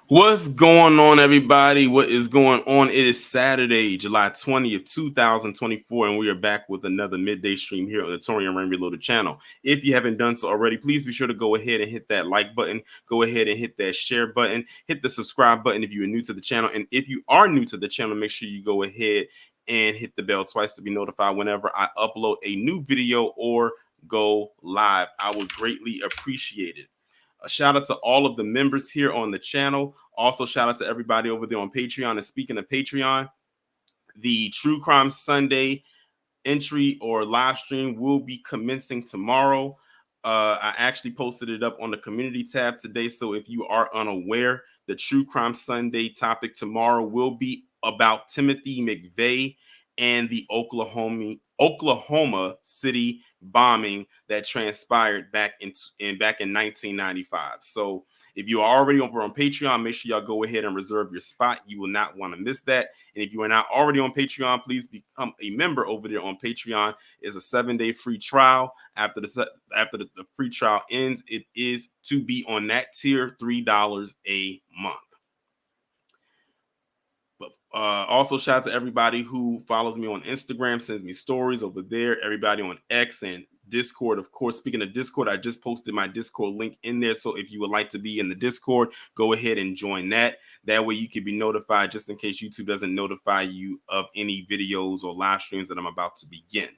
What's going on, everybody? What is going on? It is Saturday, July 20th, 2024, and we are back with another midday stream here on the Torian Rain Reloaded channel. If you haven't done so already, please be sure to go ahead and hit that like button, go ahead and hit that share button, hit the subscribe button if you are new to the channel. And if you are new to the channel, make sure you go ahead and hit the bell twice to be notified whenever I upload a new video or go live. I would greatly appreciate it. A shout out to all of the members here on the channel. Also, shout out to everybody over there on Patreon. And speaking of Patreon, the True Crime Sunday entry or live stream will be commencing tomorrow. I actually posted it up on the community tab today. So if you are unaware, the True Crime Sunday topic tomorrow will be about Timothy McVeigh and the Oklahoma City bombing that transpired back in 1995. So if you are already over on Patreon, make sure y'all go ahead and reserve your spot. You will not want to miss that. And if you are not already on Patreon, please become a member over there on Patreon. It's a 7-day free trial. After the free trial ends, it is to be on that tier, $3 a month. Also, shout out to everybody who follows me on Instagram, sends me stories over there. Everybody on X and Discord. Of course, speaking of Discord, I just posted my Discord link in there. So if you would like to be in the Discord, go ahead and join that. That way you can be notified just in case YouTube doesn't notify you of any videos or live streams that I'm about to begin.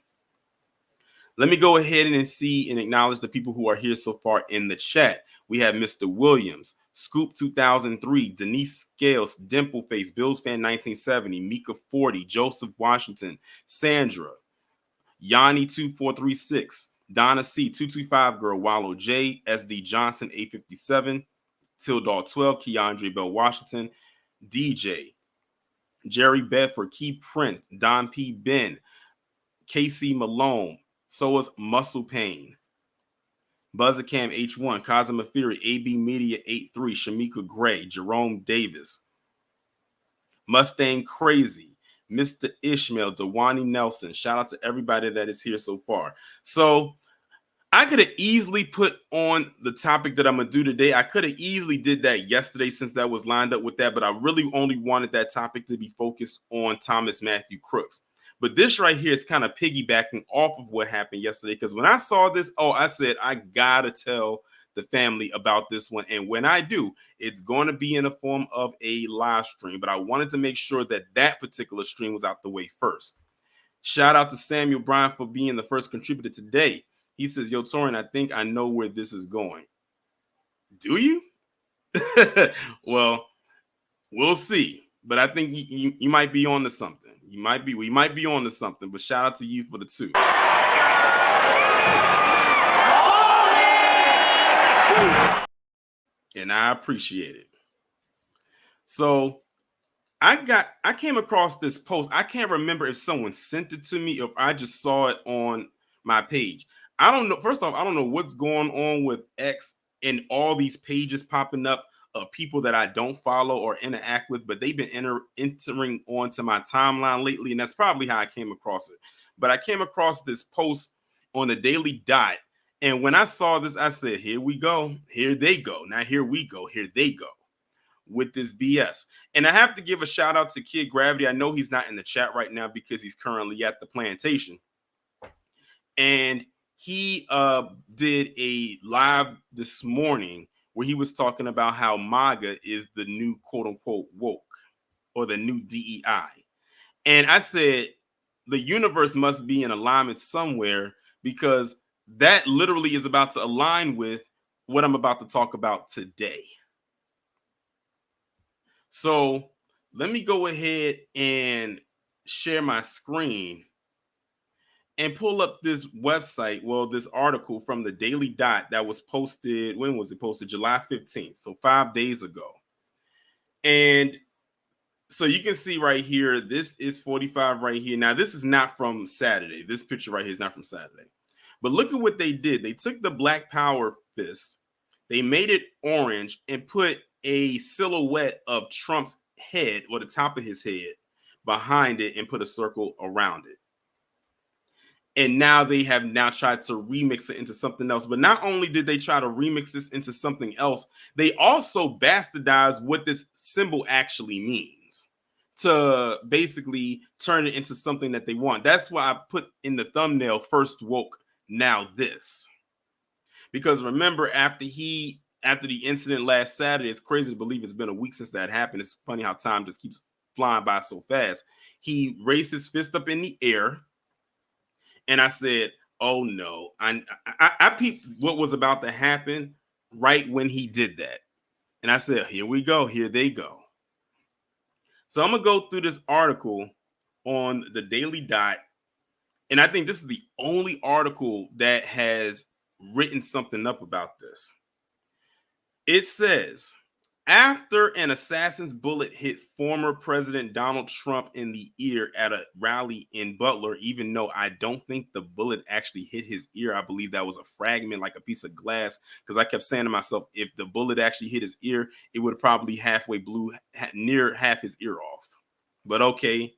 Let me go ahead and see and acknowledge the people who are here so far in the chat. We have Mr. Williams, Scoop 2003, Denise Scales, Dimpleface, Bills Fan 1970, Mika 40, Joseph Washington, Sandra, Yanni 2436, Donna C 225 Girl, Wallow J, SD Johnson 857, Tildall 12, Keandre Bell Washington, DJ, Jerry Bedford, Key Print, Don P. Ben, KC Malone, So is Muscle Pain, Buzzercam H1, Kazuma Fury, AB Media 83, Shamika Gray, Jerome Davis, Mustang Crazy, Mr. Ishmael, Dewani Nelson. Shout out to everybody that is here so far. So I could have easily put on the topic that I'm going to do today. I could have easily did that yesterday since that was lined up with that, but I really only wanted that topic to be focused on Thomas Matthew Crooks. But this right here is kind of piggybacking off of what happened yesterday, because when I saw this, I said, I got to tell the family about this one. And when I do, it's going to be in the form of a live stream. But I wanted to make sure that that particular stream was out the way first. Shout out to Samuel Bryan for being the first contributor today. He says, yo, Torin, I think I know where this is going. Do you? Well, we'll see. But I think you might be on to something. We might be on to something, but shout out to you for the two. And I appreciate it. So I came across this post. I can't remember if someone sent it to me or if I just saw it on my page. I don't know. First off, I don't know what's going on with X and all these pages popping up of people that I don't follow or interact with, but they've been entering onto my timeline lately, and that's probably how I came across it. But I came across this post on the Daily Dot, and when I saw this, I said, here we go. Here they go. Now here we go. Here they go with this BS. And I have to give a shout out to Kid Gravity. I know he's not in the chat right now because he's currently at the plantation. And he did a live this morning where he was talking about how MAGA is the new quote unquote woke or the new DEI. And I said, the universe must be in alignment somewhere, because that literally is about to align with what I'm about to talk about today. So let me go ahead and share my screen and pull up this website, this article from the Daily Dot that was posted. When was it posted? July 15th, so 5 days ago. And so you can see right here, this is 45 right here. Now, this is not from Saturday. This picture right here is not from Saturday. But look at what they did. They took the Black Power fist, they made it orange, and put a silhouette of Trump's head, or the top of his head, behind it, and put a circle around it. And now they have now tried to remix it into something else. But not only did they try to remix this into something else, they also bastardized what this symbol actually means to basically turn it into something that they want. That's why I put in the thumbnail first woke, now this. Because remember, after the incident last Saturday, it's crazy to believe it's been a week since that happened. It's funny how time just keeps flying by so fast. He raised his fist up in the air, and I said, "Oh no!" I peeped what was about to happen right when he did that, and I said, "Here we go. Here they go." So I'm gonna go through this article on the Daily Dot, and I think this is the only article that has written something up about this. It says, after an assassin's bullet hit former President Donald Trump in the ear at a rally in Butler, even though I don't think the bullet actually hit his ear, I believe that was a fragment, like a piece of glass, because I kept saying to myself, if the bullet actually hit his ear, it would probably halfway blew near half his ear off. But okay,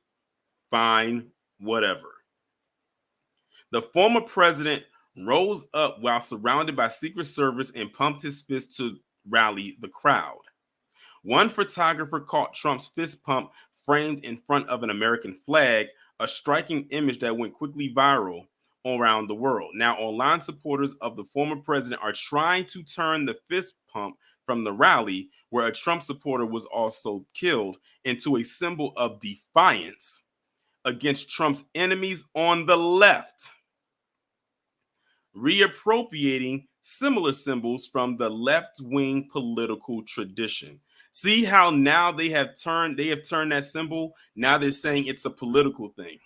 fine, whatever. The former president rose up while surrounded by Secret Service and pumped his fist to rally the crowd. One photographer caught Trump's fist pump framed in front of an American flag, a striking image that went quickly viral around the world. Now, online supporters of the former president are trying to turn the fist pump from the rally, where a Trump supporter was also killed, into a symbol of defiance against Trump's enemies on the left, reappropriating similar symbols from the left-wing political tradition. See how now they have turned that symbol. Now they're saying it's a political thing.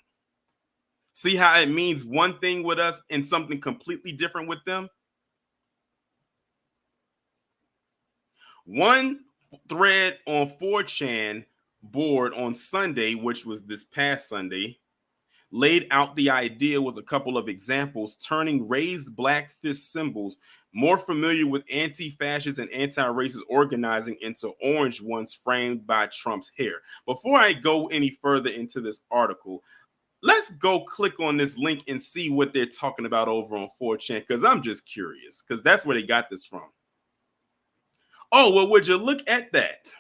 See how it means one thing with us and something completely different with them? One thread on 4chan board on Sunday, which was this past Sunday, laid out the idea with a couple of examples, turning raised black fist symbols more familiar with anti-fascist and anti-racist organizing into orange ones framed by Trump's hair. Before I go any further into this article, let's go click on this link and see what they're talking about over on 4chan, because I'm just curious, because that's where they got this from. Oh, well, would you look at that?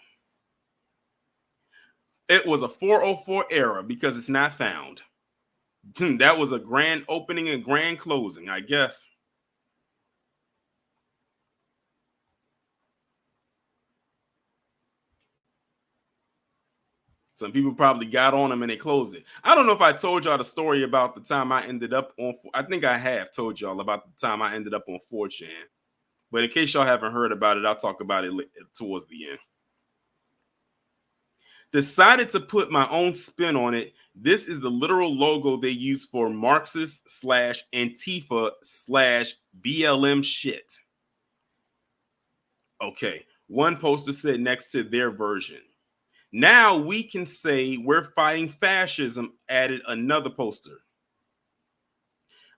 It was a 404 error because it's not found. That was a grand opening and grand closing, I guess. Some people probably got on them and they closed it. I don't know if I told y'all the story about the time I ended up on. I think I have told y'all about the time I ended up on 4chan. But in case y'all haven't heard about it, I'll talk about it towards the end. Decided to put my own spin on it. This is the literal logo they use for Marxist / Antifa / BLM shit. Okay, one poster said next to their version, now we can say we're fighting fascism, added another poster.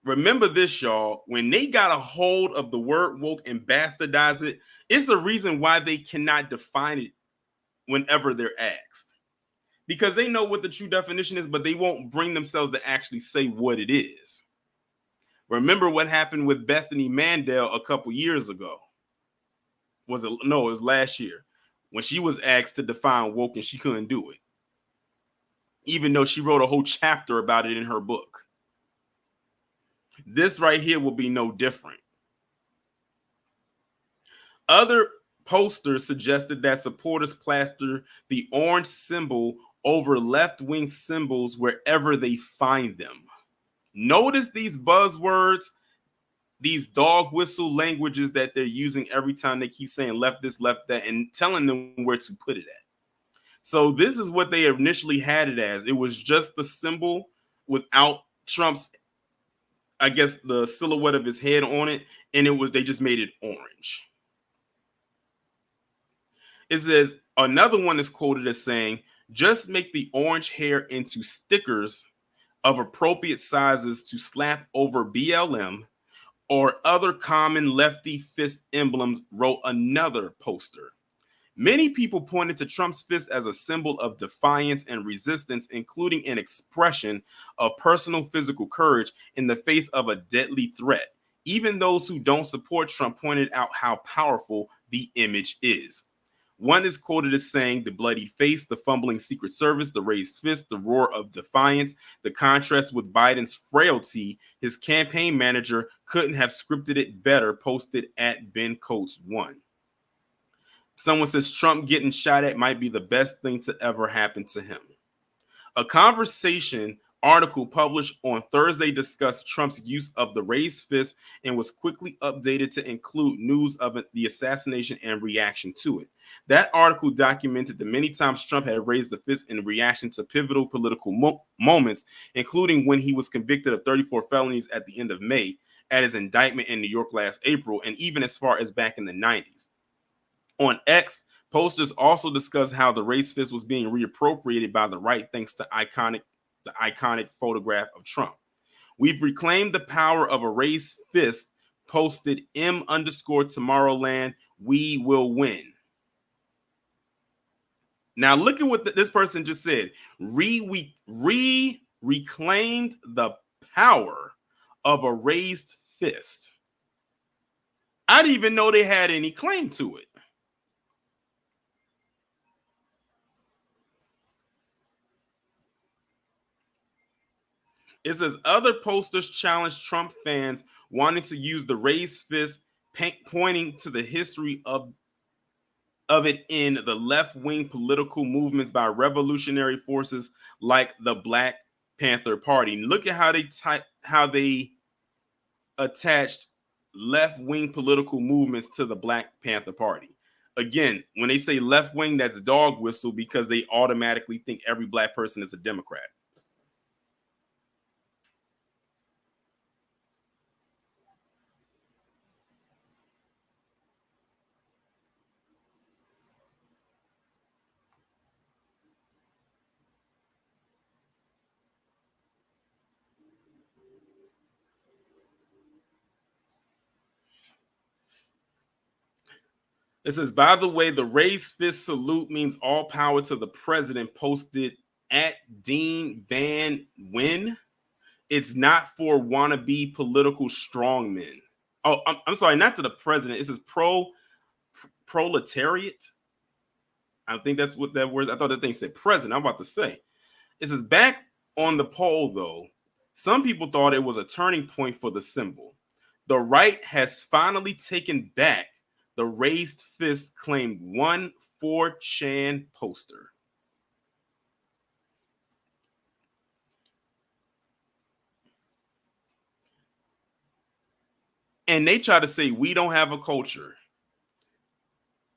Remember this, y'all, when they got a hold of the word woke and bastardize it, it's a reason why they cannot define it whenever they're asked. Because they know what the true definition is, but they won't bring themselves to actually say what it is. Remember what happened with Bethany Mandel a couple years ago. Was it? No, it was last year when she was asked to define woke and she couldn't do it, even though she wrote a whole chapter about it in her book. This right here will be no different. Other posters suggested that supporters plaster the orange symbol over left-wing symbols wherever they find them. Notice these buzzwords, these dog whistle languages that they're using every time they keep saying left this, left that, and telling them where to put it at. So this is what they initially had it as. It was just the symbol without Trump's, I guess, the silhouette of his head on it, and they just made it orange. It says, another one is quoted as saying, just make the orange hair into stickers of appropriate sizes to slap over BLM or other common lefty fist emblems, wrote another poster. Many people pointed to Trump's fist as a symbol of defiance and resistance, including an expression of personal physical courage in the face of a deadly threat. Even those who don't support Trump pointed out how powerful the image is. One is quoted as saying, "The bloodied face, the fumbling Secret Service, the raised fist, the roar of defiance, the contrast with Biden's frailty. His campaign manager couldn't have scripted it better," posted at Ben Coates1. Someone says Trump getting shot at might be the best thing to ever happen to him. A conversation article published on Thursday discussed Trump's use of the raised fist and was quickly updated to include news of the assassination and reaction to it. That article documented the many times Trump had raised the fist in reaction to pivotal political moments, including when he was convicted of 34 felonies at the end of May, at his indictment in New York last April, and even as far as back in the 90s. On X, posters also discussed how the raised fist was being reappropriated by the right thanks to the iconic photograph of Trump. "We've reclaimed the power of a raised fist," posted M_Tomorrowland. "We will win." Now look at what this person just said. Reclaimed the power of a raised fist. I didn't even know they had any claim to it. It says other posters challenged Trump fans wanting to use the raised fist, pointing to the history of it in the left-wing political movements by revolutionary forces like the Black Panther Party. Look at how they attached left-wing political movements to the Black Panther Party. Again, when they say left-wing, that's dog whistle because they automatically think every black person is a Democrat. It says, by the way, the raised fist salute means all power to the president, posted at Dean Van Wyn. It's not for wannabe political strongmen. Oh, I'm sorry, not to the president. It says proletariat. I think that's what that word. I thought that thing said president. I'm about to say. It says back on the poll, though, some people thought it was a turning point for the symbol. The right has finally taken back the raised fist, claimed one 4chan poster. And they try to say we don't have a culture.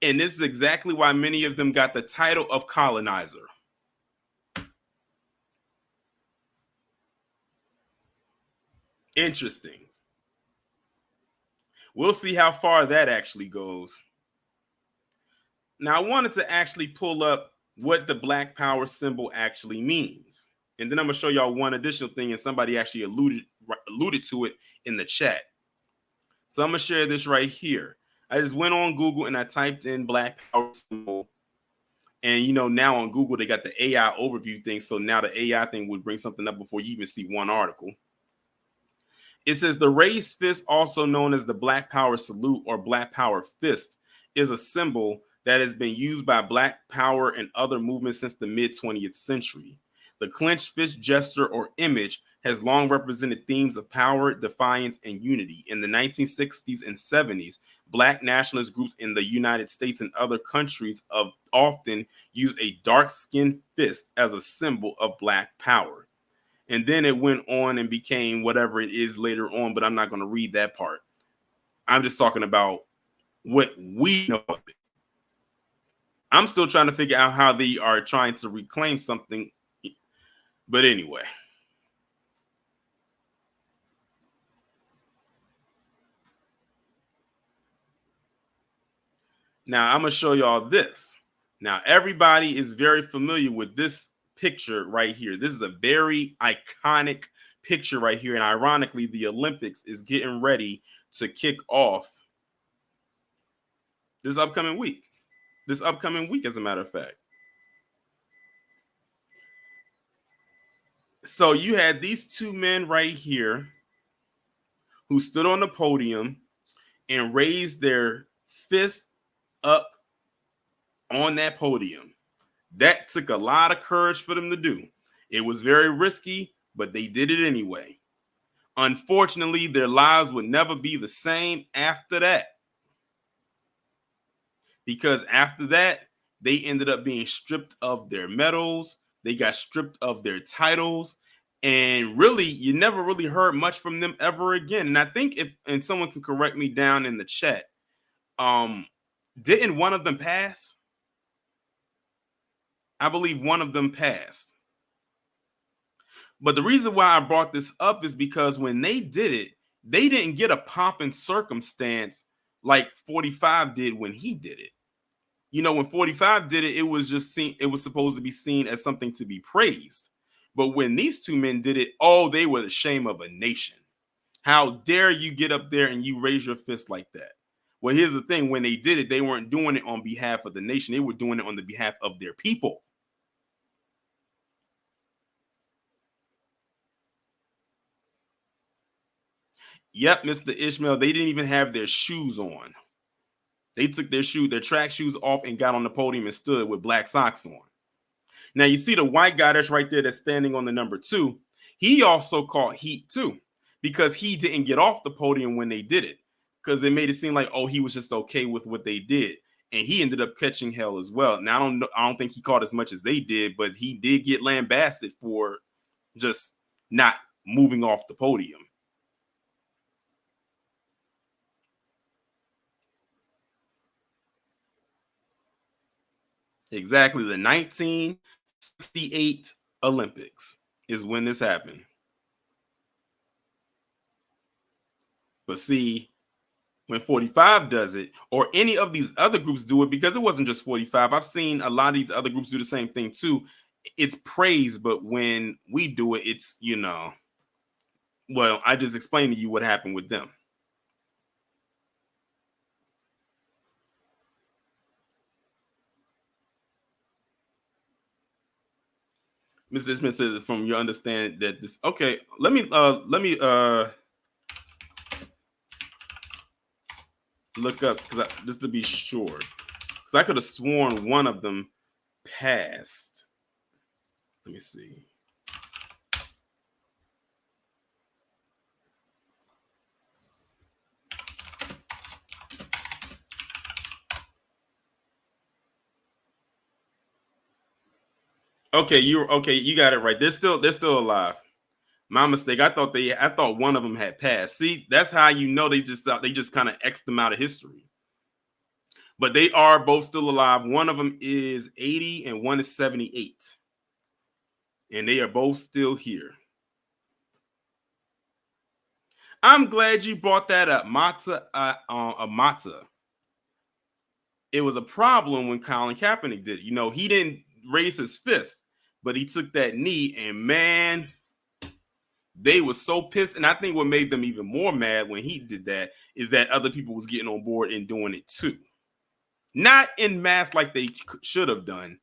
And this is exactly why many of them got the title of colonizer. Interesting. We'll see how far that actually goes. Now, I wanted to actually pull up what the Black Power symbol actually means. And then I'm going to show y'all one additional thing, and somebody actually alluded to it in the chat. So I'm going to share this right here. I just went on Google and I typed in Black Power symbol. And, now on Google, they got the AI overview thing. So now the AI thing would bring something up before you even see one article. It says the raised fist, also known as the Black Power salute or Black Power fist, is a symbol that has been used by Black Power and other movements since the mid-20th century. The clenched fist gesture or image has long represented themes of power, defiance, and unity. In the 1960s and 70s, Black nationalist groups in the United States and other countries often used a dark-skinned fist as a symbol of Black power. And then it went on and became whatever it is later on, but I'm not going to read that part. I'm just talking about what we know of it. I'm still trying to figure out how they are trying to reclaim something. But anyway. Now I'm going to show y'all this. Now, everybody is very familiar with this picture right here. This is a very iconic picture right here. And ironically, the Olympics is getting ready to kick off this upcoming week. this upcoming week, as a matter of fact. So you had these two men right here who stood on the podium and raised their fist up on that podium. That took a lot of courage for them to do. It was very risky, but they did it anyway. Unfortunately, their lives would never be the same after that. Because after that, they ended up being stripped of their medals. They got stripped of their titles. And really, you never really heard much from them ever again. And I think if, and someone can correct me down in the chat, didn't one of them pass? I believe one of them passed. But the reason why I brought this up is because when they did it, they didn't get a pomp and circumstance like 45 did when he did it. You know, when 45 did it, it was just seen, it was supposed to be seen as something to be praised. But when these two men did it, oh, they were the shame of a nation. How dare you get up there and you raise your fist like that? Well, here's the thing. When they did it, they weren't doing it on behalf of the nation. They were doing it on the behalf of their people. Yep, Mr. Ishmael, they didn't even have their shoes on. They took their track shoes off and got on the podium and stood with black socks on. Now you see the white guy that's right there that's standing on the number 2. He also caught heat too, because he didn't get off the podium when they did it, because it made it seem like, oh, he was just okay with what they did, and he ended up catching hell as well. Now I don't think he caught as much as they did, but he did get lambasted for just not moving off the podium. Exactly, the 1968 Olympics is when this happened. But see, when 45 does it, or any of these other groups do it, because it wasn't just 45. I've seen a lot of these other groups do the same thing too. It's praise, but when we do it, it's, you know, well, I just explained to you what happened with them. Mr. Smith says, from your understanding that this, okay, let me look up, because just to be sure, because I could have sworn one of them passed. Let me see. Okay, you got it right. They're still alive. My mistake. I thought one of them had passed. See, that's how you know they just kind of X'd them out of history. But they are both still alive. One of them is 80 and one is 78. And they are both still here. I'm glad you brought that up, Amata. It was a problem when Colin Kaepernick did it. You know, he didn't raise his fist, but he took that knee, and man, they were so pissed. And I think what made them even more mad when he did that is that other people was getting on board and doing it too. Not in mass like they should have done,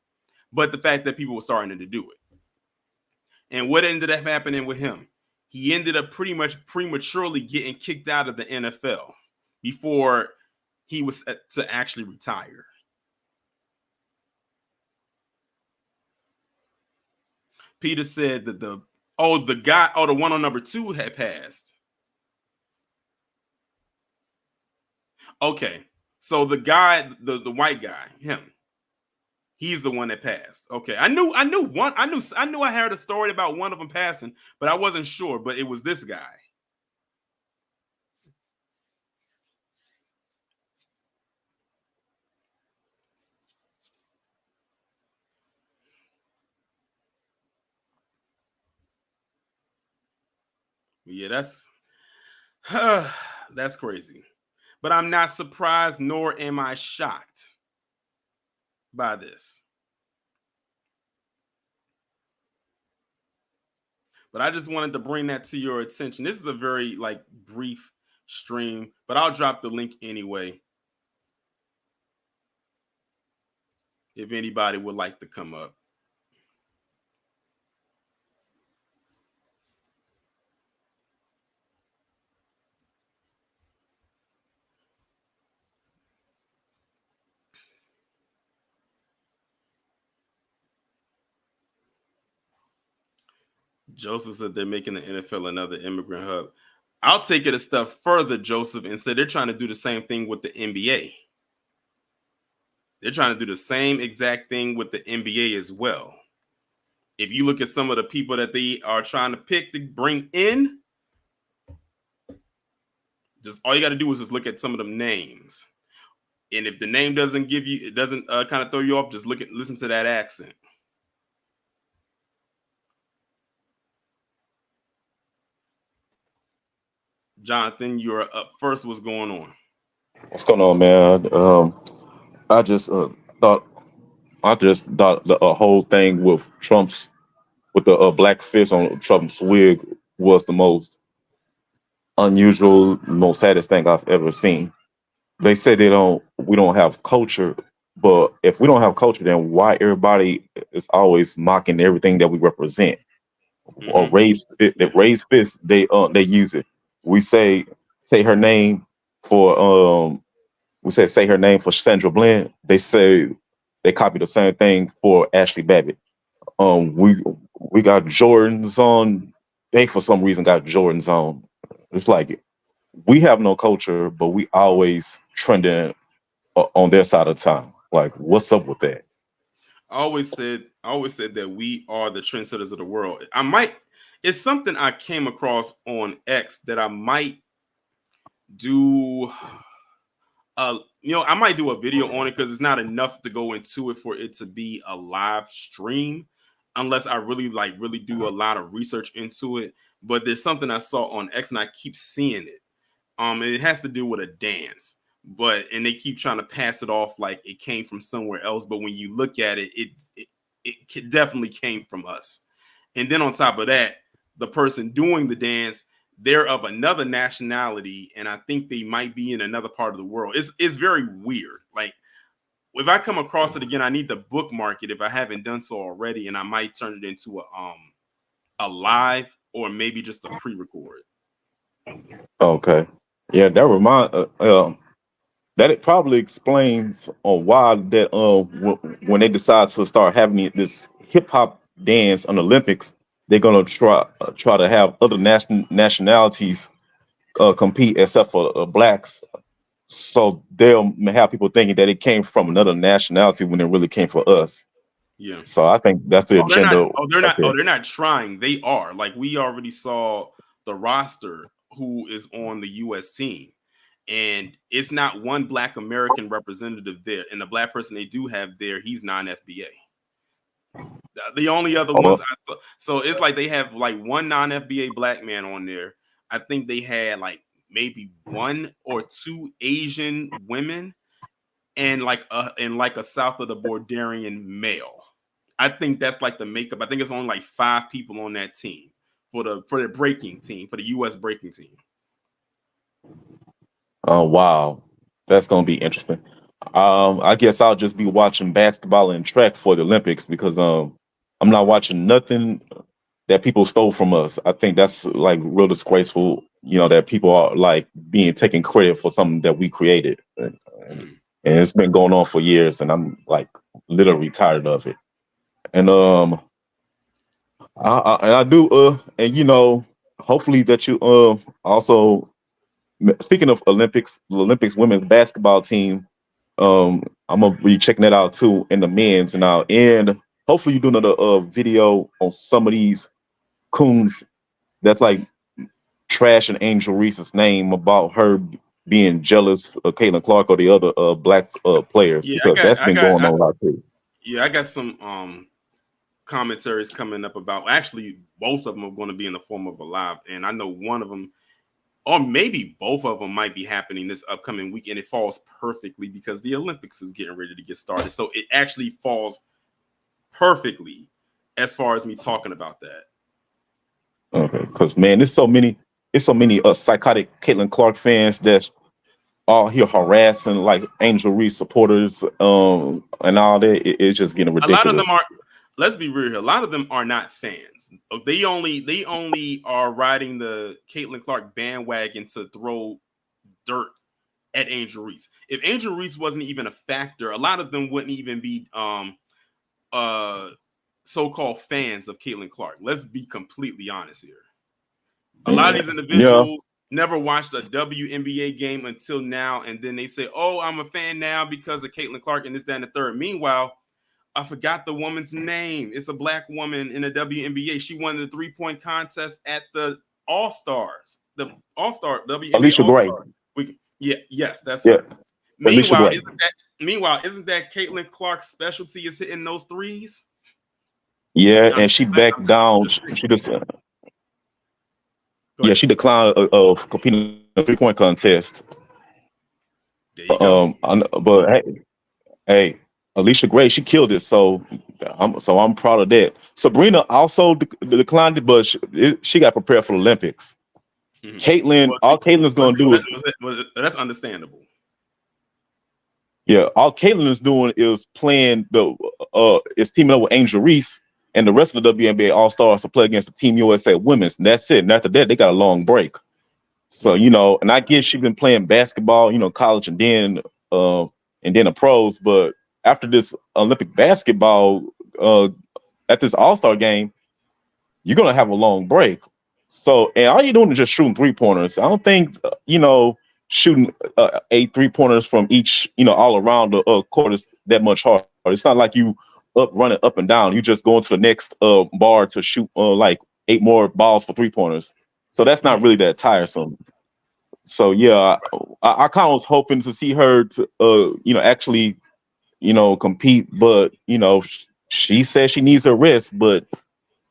but the fact that people were starting to do it. And what ended up happening with him? He ended up pretty much prematurely getting kicked out of the NFL before he was to actually retire. Peter said that the one on number 2 had passed. Okay, so the guy, the white guy, him, he's the one that passed. Okay, I knew I heard a story about one of them passing, but I wasn't sure. But it was this guy. Yeah, that's crazy. But I'm not surprised, nor am I shocked by this. But I just wanted to bring that to your attention. This is a very brief stream, but I'll drop the link anyway. if anybody would like to come up. Joseph said they're making the NFL another immigrant hub. I'll take it a step further, Joseph, and say they're trying to do the same thing with the NBA. They're trying to do the same exact thing with the NBA as well. If you look at some of the people that they are trying to pick to bring in, just all you got to do is just look at some of them names. And if the name doesn't give you, it doesn't kind of throw you off, just listen to that accent. Jonathan, you're up first. What's going on? What's going on, man? I just thought I just thought the whole thing with Trump's with the black fist on Trump's wig was the most unusual, most saddest thing I've ever seen. They say we don't have culture, but if we don't have culture, then why everybody is always mocking everything that we represent? Or Mm-hmm. raise fist, they use it. We say her name for we said say her name for Sandra Bland. They copy the same thing for Ashley Babbitt. Um, we we got Jordans on. They for some reason got Jordans on. It's like we have no culture, but we always trending on their side of time. Like, what's up with that? I always said that we are the trendsetters of the world. I might. It's something I came across on X that I might do. I might do a video on it because it's not enough to go into it for it to be a live stream, unless I really do a lot of research into it. But there's something I saw on X and I keep seeing it. And it has to do with a dance, and they keep trying to pass it off like it came from somewhere else. But when you look at it, it definitely came from us. And then on top of that, the person doing the dance, they're of another nationality, and I think they might be in another part of the world. It's very weird. Like if I come across it again, I need to bookmark it if I haven't done so already, and I might turn it into a live or maybe just a pre-record. Okay, yeah, that it probably explains on why that when they decide to start having this hip hop dance on the Olympics, they're gonna try to have other nationalities compete except for blacks. So they'll have people thinking that it came from another nationality when it really came for us. Yeah. So I think that's the Oh, they're not. agenda Oh, they're right not. Oh, there. they're not trying. They are. Like we already saw the roster who is on the U.S. team, and it's not one Black American representative there. And the black person they do have there, he's non-FBA. The only other Oh, ones I saw, so it's like they have like one non-FBA black man on there. I think they had like maybe one or two Asian women and like a south of the Borderian male. I think that's like the makeup. I think it's only like five people on that team for the breaking team for the U.S. breaking team. oh wow, that's gonna be interesting. I guess I'll just be watching basketball and track for the Olympics because I'm not watching nothing that people stole from us. I think that's like real disgraceful. You know that people are like being taken credit for something that we created, Mm. and it's been going on for years, and I'm like literally tired of it. And I do and hopefully that you also speaking of Olympics, the Olympics women's basketball team. I'm gonna be checking that out too in the men's now, and hopefully you do another video on some of these coons that's like trash and Angel Reese's name about her being jealous of Caitlin Clark or the other black players Yeah, because that's been going on a lot too. I got some commentaries coming up about actually both of them are going to be in the form of a live, and I know one of them or maybe both of them might be happening this upcoming week, and it falls perfectly because the Olympics is getting ready to get started. So it actually falls perfectly as far as me talking about that. Okay, because man, it's so many psychotic Caitlin Clark fans all here harassing like Angel Reese supporters, and all that. It's just getting A lot of them ridiculous. are. Let's be real here. A lot of them are not fans. They only are riding the Caitlin Clark bandwagon to throw dirt at Angel Reese. If Angel Reese wasn't even a factor, a lot of them wouldn't even be uh so-called fans of Caitlin Clark. Let's be completely honest here. A lot of these Yeah, individuals never watched a WNBA game until now, and then they say, "Oh, I'm a fan now because of Caitlin Clark and this, that, and the third." Meanwhile, I forgot the woman's name. It's a black woman in the WNBA. She won the 3-point contest at the All Stars, the All Star WNBA Alicia All Gray. Star. Yes, that's Yeah, her. Alicia Meanwhile, Gray. isn't that Caitlin Clark's specialty is hitting those threes? Yeah, I'm and she backed down. just She just go yeah, ahead. she declined of competing in a 3-point contest. There you go. But hey, Alicia Gray, she killed it. So I'm proud of that. Sabrina also declined it, but she got prepared for the Olympics. Mhm. Caitlin, Well, all Caitlin's gonna do, that's understandable. yeah, all Caitlin is doing is playing is teaming up with Angel Reese and the rest of the WNBA All Stars to play against the Team USA Women's. And that's it. And after that, they got a long break. So and I guess she's been playing basketball, college, and then the pros. But after this Olympic basketball, at this All Star game, you're gonna have a long break. So, and all you're doing is just shooting 3-pointers. I don't think shooting 8 3-pointers from each, all around the court is that much hard. It's not like you running up and down. You just going to the next bar to shoot like 8 more balls for 3-pointers. So that's not really that tiresome. So yeah, I kind of was hoping to see her to actually compete, but she says she needs her rest, but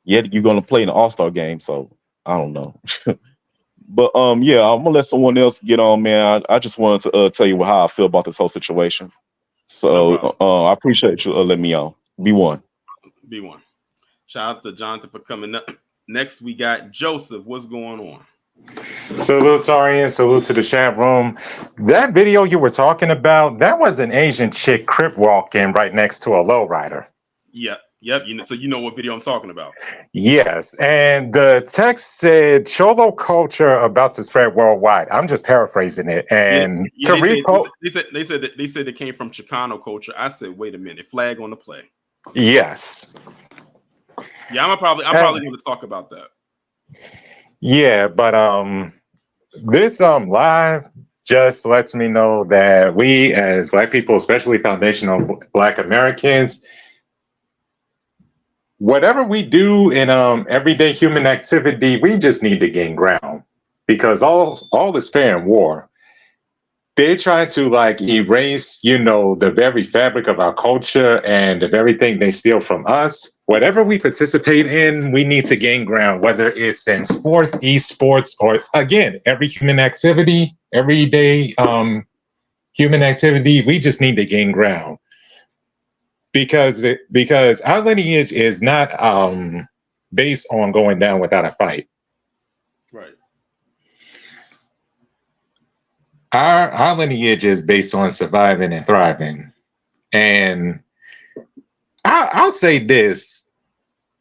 yet you're gonna play in the All-Star game, so I don't know. But yeah, I'm gonna let someone else get on, man. I just wanted to tell you how I feel about this whole situation. No So problem. I appreciate you letting me on. Be one. B1. Shout out to Jonathan for coming up. Next, we got Joseph. What's going on? Salute, Tarian. Salute to the chat room. That video you were talking about, that was an Asian chick crip walking right next to a lowrider. Yep. So you know what video I'm talking about. Yes, and the text said Cholo culture about to spread worldwide. I'm just paraphrasing it. And to repost, they said it came from Chicano culture. I said, wait a minute, flag on the play. yes. Yeah, I'm probably going to talk about that. Yeah, but this live just lets me know that we as Black people, especially foundational Black Americans, whatever we do in everyday human activity, we just need to gain ground because all is fair in war. They try to like erase, the very fabric of our culture and the very thing they steal from us. Whatever we participate in, we need to gain ground, whether it's in sports, esports, or again, every human activity, everyday human activity, we just need to gain ground. Because our lineage is not based on going down without a fight. Right. Our lineage is based on surviving and thriving. And I'll say this.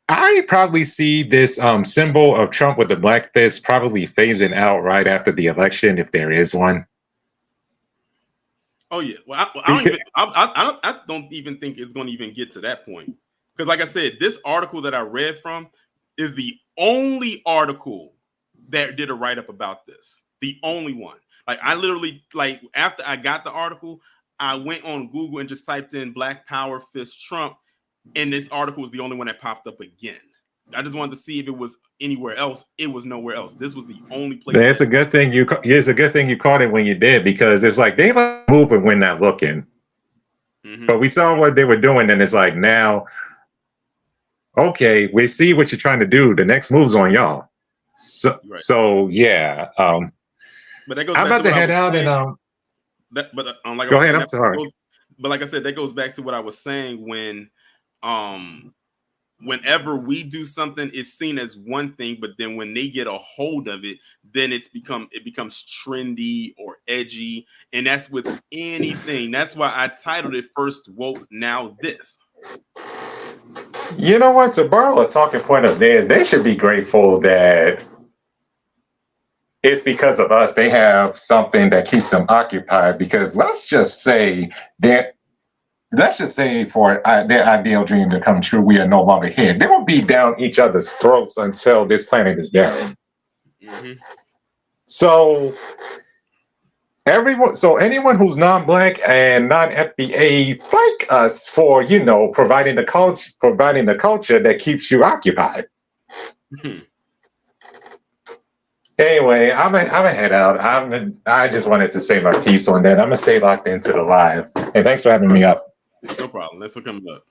I probably see this symbol of Trump with the black fist probably phasing out right after the election, if there is one. Oh yeah. Well, I don't even think it's going to even get to that point because, like I said, this article that I read from is the only article that did a write up about this. The only one. Like I literally, like after I got the article, I went on Google and just typed in Black Power Fist Trump, and this article was the only one that popped up again. I just wanted to see if it was anywhere else. It was nowhere else. This was the only place. It's a good thing you caught it when you did, because it's like they like moving when not looking. Mm-hmm. But we saw what they were doing, and it's like now, okay, we see what you're trying to do. The next move's on y'all. So yeah. But that goes. I'm about to head out and like go ahead. I'm sorry. But like I said, that goes back to what I was saying when whenever we do something, it's seen as one thing, but then when they get a hold of it, then it becomes trendy or edgy, and that's with anything. That's why I titled it First Woke, Now This. You know what? To borrow a talking point of theirs, they should be grateful that it's because of us they have something that keeps them occupied. Because let's just say for their ideal dream to come true, we are no longer here. They will be down each other's throats until this planet is barren. Mm-hmm. So anyone who's non-black and non-FBA, thank us for providing the culture that keeps you occupied. Mm-hmm. Anyway, I'm a head out. I just wanted to say my piece on that. I'm gonna stay locked into the live. And thanks for having me up. No problem. That's what comes up.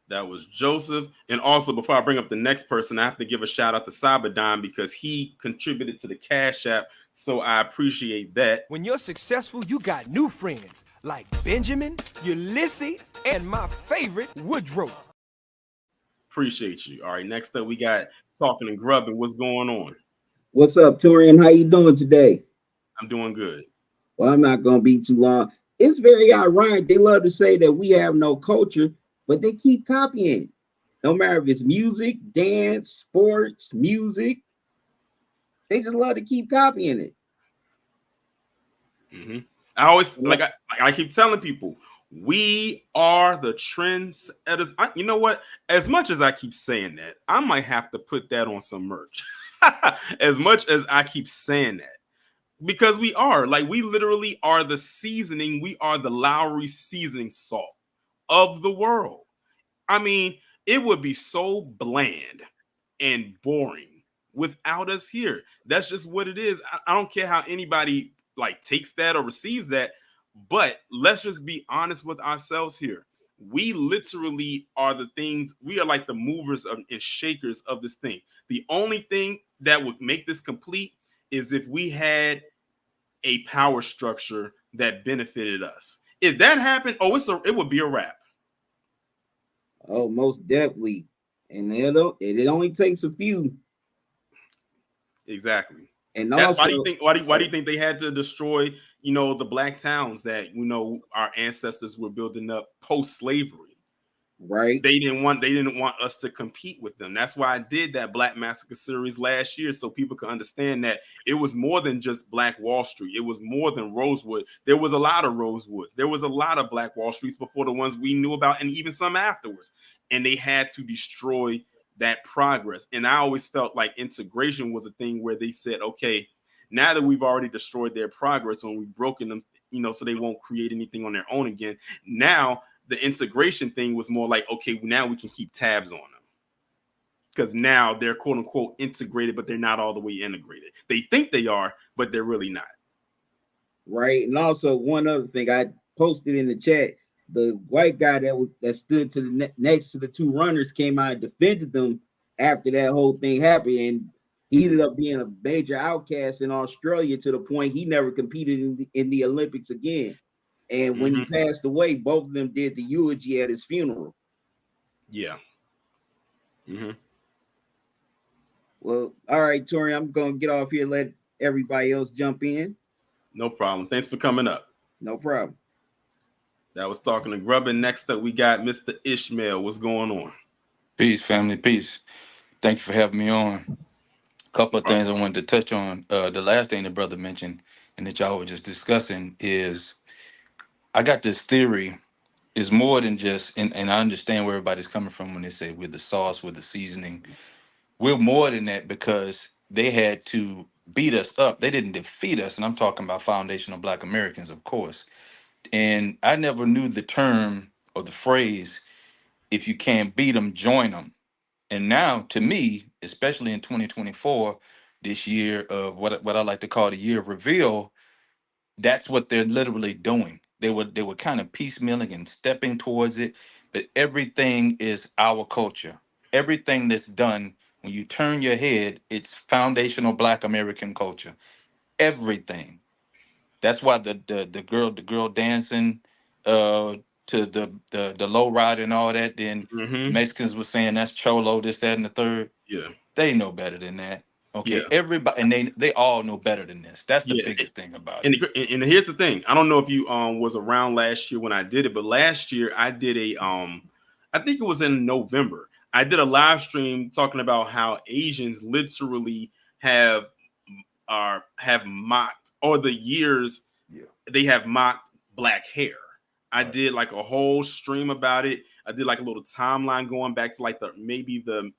That was Joseph. And also, before I bring up the next person, I have to give a shout out to Cyberdyne because he contributed to the Cash App. So I appreciate that. When you're successful, you got new friends like Benjamin, Ulysses, and my favorite, Woodrow. Appreciate you. All right, next up we got Talking and Grubbing. What's going on? What's up, Torian? How you doing today? I'm doing good. Well, I'm not gonna be too long. It's very ironic. They love to say that we have no culture, but they keep copying. No matter if it's music, dance, sports, music, they just love to keep copying it. Mm-hmm. I always I keep telling people we are the trendsetters. You know what? As much as I keep saying that, I might have to put that on some merch. As much as I keep saying that, because we are we literally are the seasoning. We are the Lowry seasoning salt of the world. I mean, it would be so bland and boring without us here. That's just what it is. I don't care how anybody takes that or receives that, but let's just be honest with ourselves here. We literally are the things, we are like the movers and shakers of this thing. The only thing that would make this complete is if we had a power structure that benefited us. If that happened, it would be a wrap. Oh, most definitely. And it only takes a few. Exactly. And That's also, why do you think they had to destroy, the black towns that our ancestors were building up post-slavery? right? They didn't want us to compete with them. That's why I did that Black Massacre series last year, so people could understand that it was more than just Black Wall Street. It was more than Rosewood. There was a lot of Rosewoods. There was a lot of Black Wall Streets before the ones we knew about, and even some afterwards. And they had to destroy that progress. And I always felt like integration was a thing where they said, okay, now that we've already destroyed their progress and we've broken them, so they won't create anything on their own again. Now the integration thing was more like, okay, now we can keep tabs on them because now they're quote unquote integrated, but they're not all the way integrated. They think they are, but they're really not. Right. And also one other thing I posted in the chat, the white guy that stood to the next to the two runners came out and defended them after that whole thing happened, and he ended up being a major outcast in Australia to the point he never competed in the Olympics again. And when he passed away, both of them did the eulogy at his funeral. Yeah. Mm-hmm. Well, all right, Tori, I'm going to get off here, let everybody else jump in. No problem. Thanks for coming up. No problem. That was Talking to Grubbin. Next up, we got Mr. Ishmael. What's going on? Peace, family. Peace. Thank you for having me on. A couple of things I wanted to touch on. The last thing the brother mentioned and that y'all were just discussing is I got this theory is more than just, and I understand where everybody's coming from when they say with the sauce, with the seasoning. We're more than that because they had to beat us up. They didn't defeat us. And I'm talking about foundational Black Americans, of course. And I never knew the term or the phrase, if you can't beat them, join them. And now, to me, especially in 2024, this year of what I like to call the year of reveal, that's what they're literally doing. They were kind of piecemealing and stepping towards it, but everything is our culture. Everything that's done when you turn your head, it's foundational Black American culture. Everything. That's why the girl dancing to the low ride and all that, then Mm-hmm. Mexicans were saying that's cholo, this, that, and the third. Yeah. They know better than that. Yeah. Okay, everybody, and they all know better than this. That's the Yeah. biggest thing about And, it. and here's the thing. I don't know if you was around last year when I did it, but last year I did a I think it was in November. I did a live stream talking about how Asians literally have mocked, or the years Yeah. they have mocked black hair. I Right. did like a whole stream about it. I did like a little timeline going back to like maybe the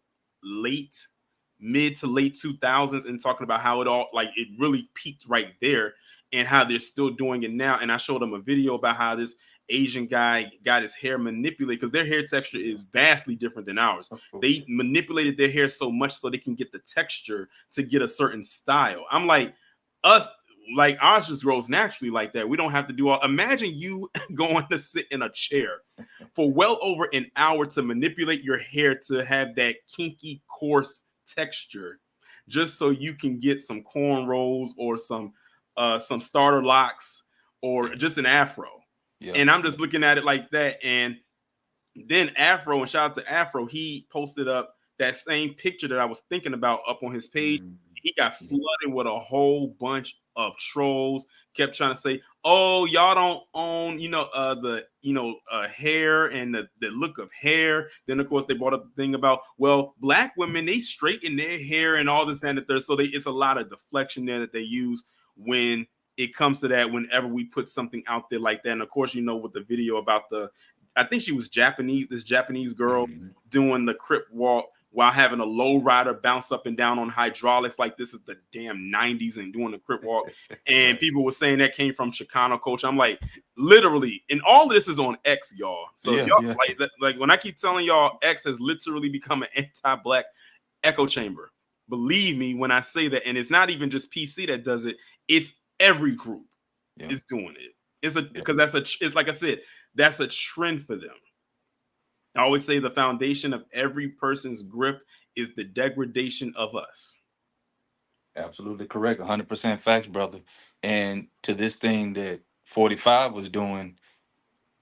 mid to late 2000s, and talking about how it really peaked right there, and how they're still doing it now. And I showed them a video about how this Asian guy got his hair manipulated, because their hair texture is vastly different than ours. They manipulated their hair so much so they can get the texture to get a certain style. I'm like, ours just grows naturally like that. We don't have to do all. Imagine you going to sit in a chair for well over an hour to manipulate your hair to have that kinky, coarse texture, just so you can get some cornrows or some starter locks, or just an afro. Yeah. And I'm just looking at it like that. And then Afro, and shout out to Afro, he posted up that same picture that I was thinking about up on his page. He got flooded with a whole bunch of trolls, kept trying to say, oh, y'all don't own, hair and the look of hair. Then of course they brought up the thing about, well, black women, they straighten their hair and all this and that there. So it's a lot of deflection there that they use when it comes to that, whenever we put something out there like that. And of course, with the video about I think she was Japanese, this Japanese girl doing the crip walk while having a low rider bounce up and down on hydraulics like this is the damn 90s, and doing the crip walk. And people were saying that came from Chicano culture. I'm like, literally, and all this is on X, y'all. So y'all like when I keep telling y'all, X has literally become an anti-black echo chamber. Believe me when I say that. And it's not even just PC that does it. It's every group is doing it. Because it's like I said, that's a trend for them. I always say the foundation of every person's grift is the degradation of us. Absolutely correct. 100% facts, brother. And to this thing that 45 was doing,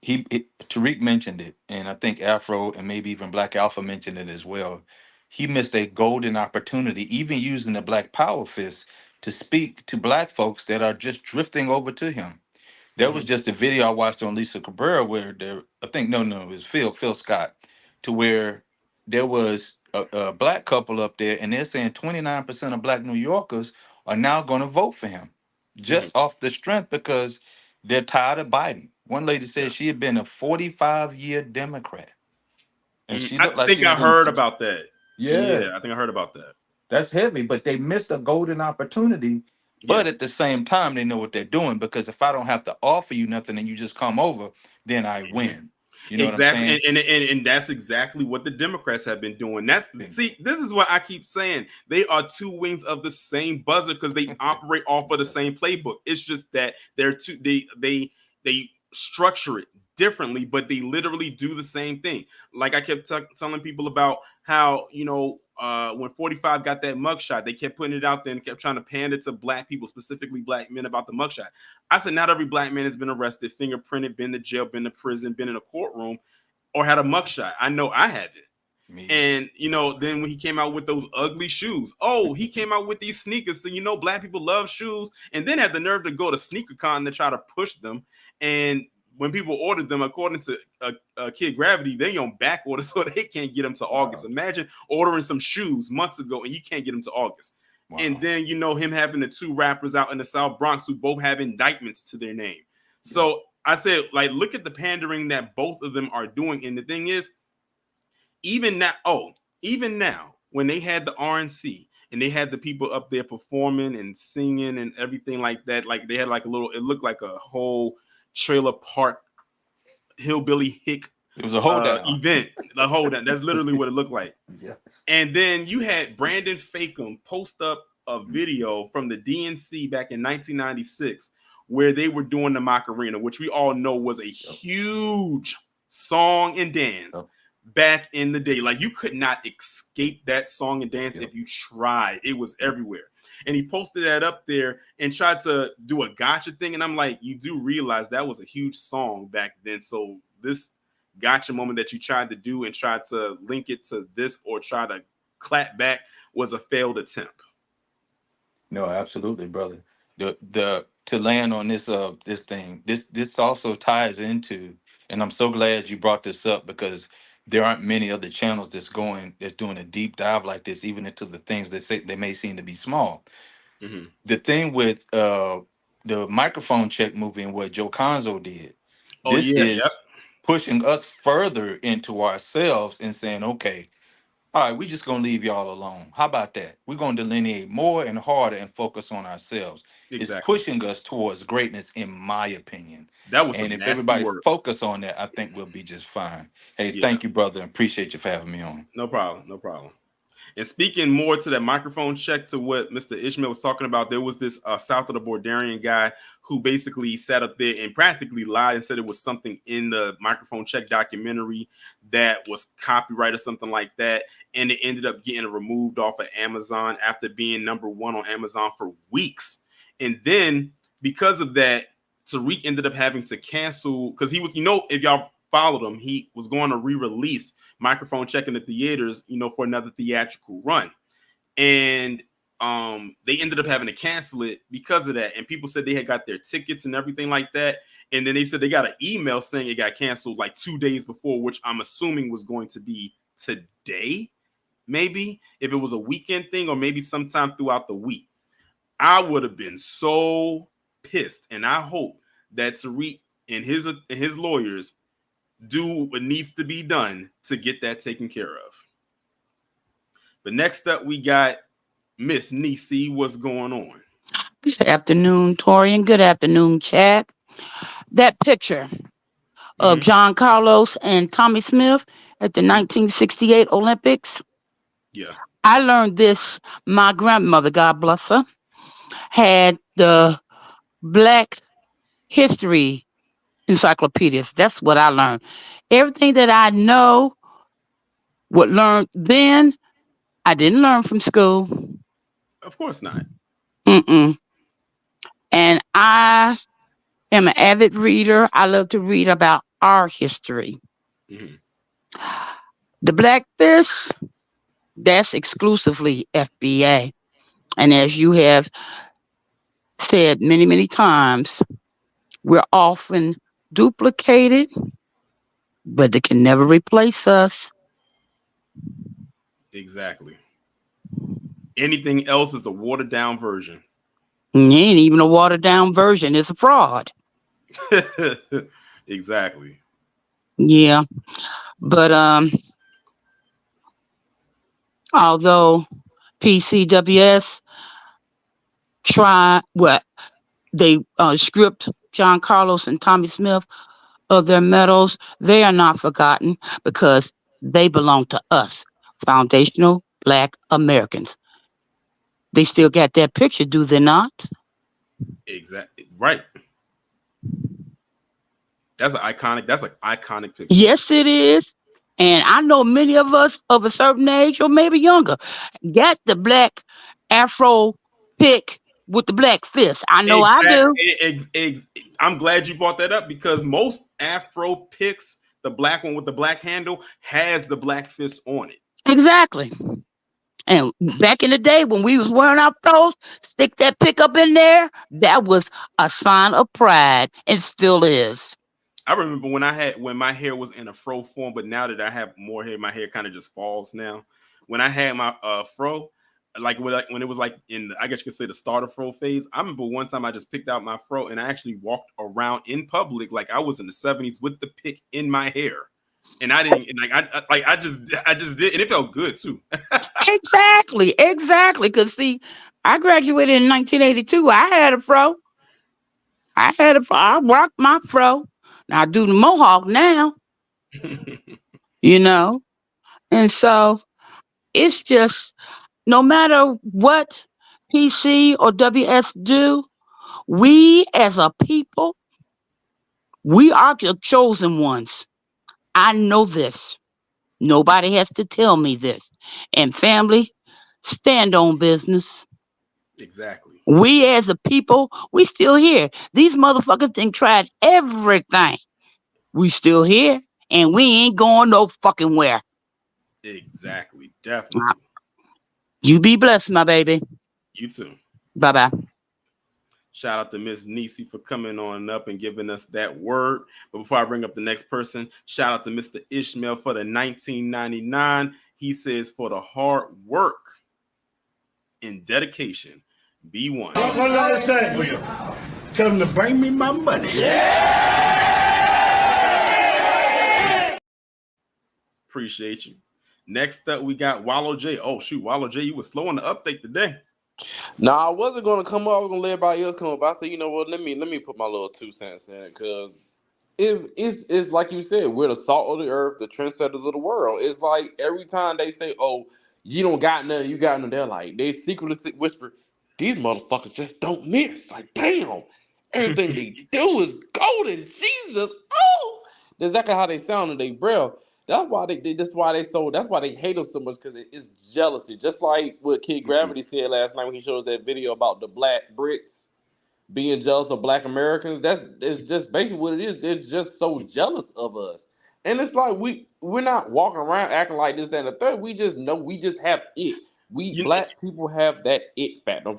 Tariq mentioned it, and I think Afro and maybe even Black Alpha mentioned it as well. He missed a golden opportunity, even using the Black Power fist to speak to black folks that are just drifting over to him. There was just a video I watched on Lisa Cabrera where I think, no, it was Phil Scott, to where there was a black couple up there, and they're saying 29% of black New Yorkers are now going to vote for him just off the strength, because they're tired of Biden. One lady said she had been a 45-year Democrat, and she looked I like think she I was in heard about that. Yeah, I think I heard about that. That's heavy, but they missed a golden opportunity. But at the same time, they know what they're doing, because if I don't have to offer you nothing and you just come over, then I win. You know what I'm saying? And that's exactly what the Democrats have been doing. See, this is what I keep saying. They are two wings of the same buzzer, because they operate off of the same playbook. It's just that they structure it differently, but they literally do the same thing. Like I kept telling people about how, when 45 got that mugshot, they kept putting it out there and kept trying to pander to black people, specifically black men, about the mugshot. I said, not every black man has been arrested, fingerprinted, been to jail, been to prison, been in a courtroom, or had a mugshot. I know I have it. And then when he came out with those ugly shoes, he came out with these sneakers. So black people love shoes, and then had the nerve to go to SneakerCon to try to push them. And when people ordered them, according to Kid Gravity, they on back order, so they can't get them to August. Imagine ordering some shoes months ago and you can't get them to August. And then him having the two rappers out in the South Bronx who both have indictments to their name. So I said, like, look at the pandering that both of them are doing. And the thing is, even now, when they had the RNC and they had the people up there performing and singing and everything like that, like they had like it looked like a whole trailer park hillbilly hick. It was a hold-down event. The hold-down. That's literally what it looked like. Yeah. And then you had Brandon Fakum post up a video from the DNC back in 1996 where they were doing the Macarena, which we all know was a huge song and dance back in the day. Like, you could not escape that song and dance if you tried. It was everywhere. And he posted that up there and tried to do a gotcha thing. And I'm like, you do realize that was a huge song back then. So this gotcha moment that you tried to do and tried to link it to this or try to clap back was a failed attempt. No, absolutely, brother. The to land on this thing, this also ties into, and I'm so glad you brought this up because there aren't many other channels that's doing a deep dive like this, even into the things that say they may seem to be small. Mm-hmm. The thing with the microphone check movie and what Joe Conzo did, Oh this yeah, yep, is pushing us further into ourselves and saying, okay, all right, we just gonna leave y'all alone. How about that? We're gonna delineate more and harder and focus on ourselves. It's exactly. pushing us towards greatness, in my opinion. That was And some if nasty everybody work. focus on that, I think we'll be just fine. Hey, Yeah, thank you, brother, and appreciate you for having me on. no problem, no problem. And speaking more to that microphone check to what Mr. Ishmael was talking about, there was this south of the Bordarian guy who basically sat up there and practically lied and said it was something in the microphone check documentary that was copyright or something like that. And it ended up getting removed off of Amazon after being #1 on Amazon for weeks. And then because of that, Tariq ended up having to cancel because he was, if y'all followed him, he was going to re-release Microphone Check in the theaters, for another theatrical run. And they ended up having to cancel it because of that. And people said they had got their tickets and everything like that. And then they said they got an email saying it got canceled like 2 days before, which I'm assuming was going to be today, maybe, if it was a weekend thing or maybe sometime throughout the week. I would have been so pissed. And I hope that Tariq and his lawyers do what needs to be done to get that taken care of. But next up, we got Miss Nisi. What's going on? Good afternoon, Tori, and good afternoon, Chad. That picture of Mm-hmm. John Carlos and Tommy Smith at the 1968 Olympics, Yeah. I learned this. My grandmother, God bless her, had the Black History encyclopedias. That's what I learned. Everything that I know, what learned then, I didn't learn from school. Of course not. Mm-mm. And I am an avid reader. I love to read about our history. Mm-hmm. The Blackfish, that's exclusively FBA. And as you have said many, many times, we're often duplicated, but they can never replace us. Exactly. Anything else is a watered down version. And ain't even a watered down version. It's a fraud. Exactly. Yeah. But although PCWS they stripped John Carlos and Tommy Smith of their medals, they are not forgotten because they belong to us, foundational Black Americans. They still got that picture, do they not? Exactly. Right. That's an iconic picture. Yes, it is. And I know many of us of a certain age or maybe younger got the black afro pick with the black fist. I know I do. I'm glad you brought that up because most Afro picks, the black one with the black handle, has the black fist on it. Exactly. And back in the day when we was wearing our clothes, stick that pick up in there, that was a sign of pride and still is. I remember when my hair was in a fro form, but now that I have more hair, my hair kind of just falls now. When I had my fro, when it was like I guess you could say the starter fro phase. I remember one time I just picked out my fro and I actually walked around in public like I was in the 70s with the pick in my hair. And I didn't I just did, and it felt good too. Exactly. Because see, I graduated in 1982. I had a fro. I rocked my fro. Now I do the mohawk now, you know. And so it's just no matter what PC or WS do, we as a people, we are the chosen ones. I know this. Nobody has to tell me this. And family, stand on business. Exactly. We as a people, we still here. These motherfuckers think tried everything. We still here, and we ain't going no fucking where. Exactly. Definitely. You be blessed, my baby. You too. Bye bye. Shout out to Miss Nisi for coming on up and giving us that word. But before I bring up the next person, shout out to Mr. Ishmael for the 1999. He says, for the hard work and dedication, be one. What I say for you? Tell them to bring me my money. Appreciate you. Next up, we got Wallow J. Oh, shoot, Wallow J, you were slow on the update today. No, I wasn't gonna come up. I was gonna let everybody else come up. I said, you know what? Let me put my little 2 cents in it because it's like you said, we're the salt of the earth, the trendsetters of the world. It's like every time they say, "Oh, you don't got nothing, you got nothing," they're like they secretly whisper, "These motherfuckers just don't miss." Like, damn, everything they do is golden. Jesus, oh, that's exactly how they sound in their breath. That's why that's why they hate us so much because it's jealousy. Just like what Kid Gravity said last night when he showed us that video about the black Brits being jealous of black Americans. It's just basically what it is. They're just so jealous of us. And it's like we're not walking around acting like this, that, and the third. We just know we just have it. Black people have that it factor.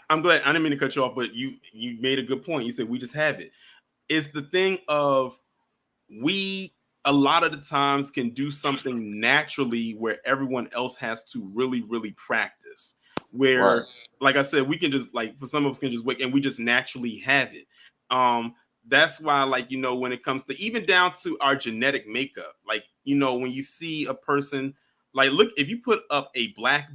I'm glad. I didn't mean to cut you off, but you made a good point. You said we just have it. It's the thing of we a lot of the times can do something naturally where everyone else has to really, really practice. Where, like I said, we can just for some of us can just wake and we just naturally have it. That's why, when it comes to even down to our genetic makeup, when you see a person, look, if you put up a black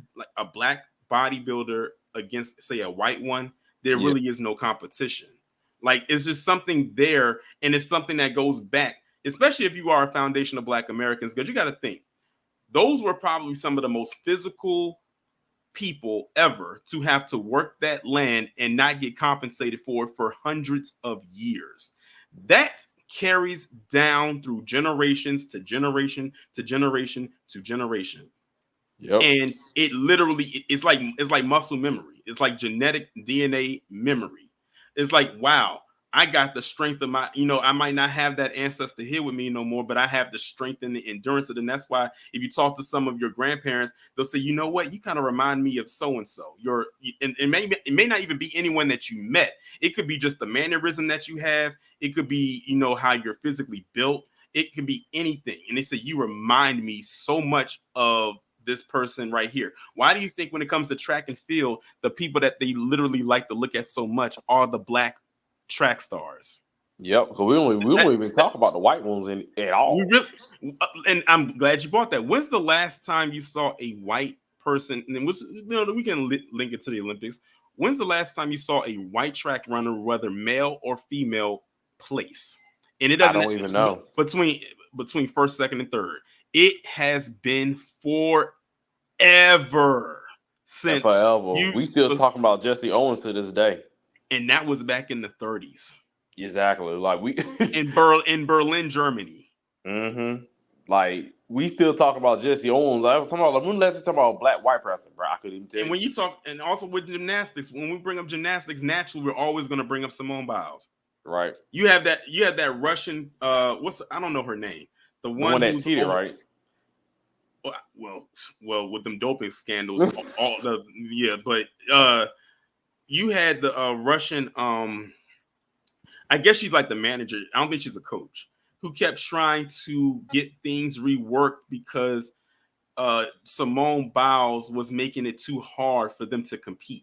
bodybuilder against, say, a white one, there really is no competition. It's just something there, and it's something that goes back, especially if you are a foundation of Black Americans, because you got to think, those were probably some of the most physical people ever to have to work that land and not get compensated for hundreds of years. That carries down through generations to generation to generation to generation. Yep. And it literally, it's like muscle memory. It's like genetic DNA memory. It's like, wow, I got the strength of my, I might not have that ancestor here with me no more, but I have the strength and the endurance of it. And that's why if you talk to some of your grandparents, they'll say, you know what, you kind of remind me of so-and-so. And maybe it may not even be anyone that you met. It could be just the mannerism that you have. It could be, how you're physically built. It could be anything. And they say, you remind me so much of this person right here. Why do you think when it comes to track and field, the people that they literally like to look at so much are the Black track stars? Yep, because we don't even talk about the white ones at all. And I'm glad you brought that. When's the last time you saw a white person? And we can link it to the Olympics. When's the last time you saw a white track runner, whether male or female, place? And it doesn't. I don't even know between first, second, and third. It has been forever since. We still talking about Jesse Owens to this day. And that was back in the 30s. Exactly. Like in Berlin, Germany. Mm-hmm. Like we still talk about Jesse Owens. I was talking about when last time about black white person, bro. I couldn't even tell. And when you talk, and also with gymnastics, when we bring up gymnastics, naturally we're always going to bring up Simone Biles. Right. You have that Russian. I don't know her name. The one that cheated, right? Well, with them doping scandals, but you had the Russian. I guess she's like the manager. I don't think she's a coach, who kept trying to get things reworked because Simone Biles was making it too hard for them to compete.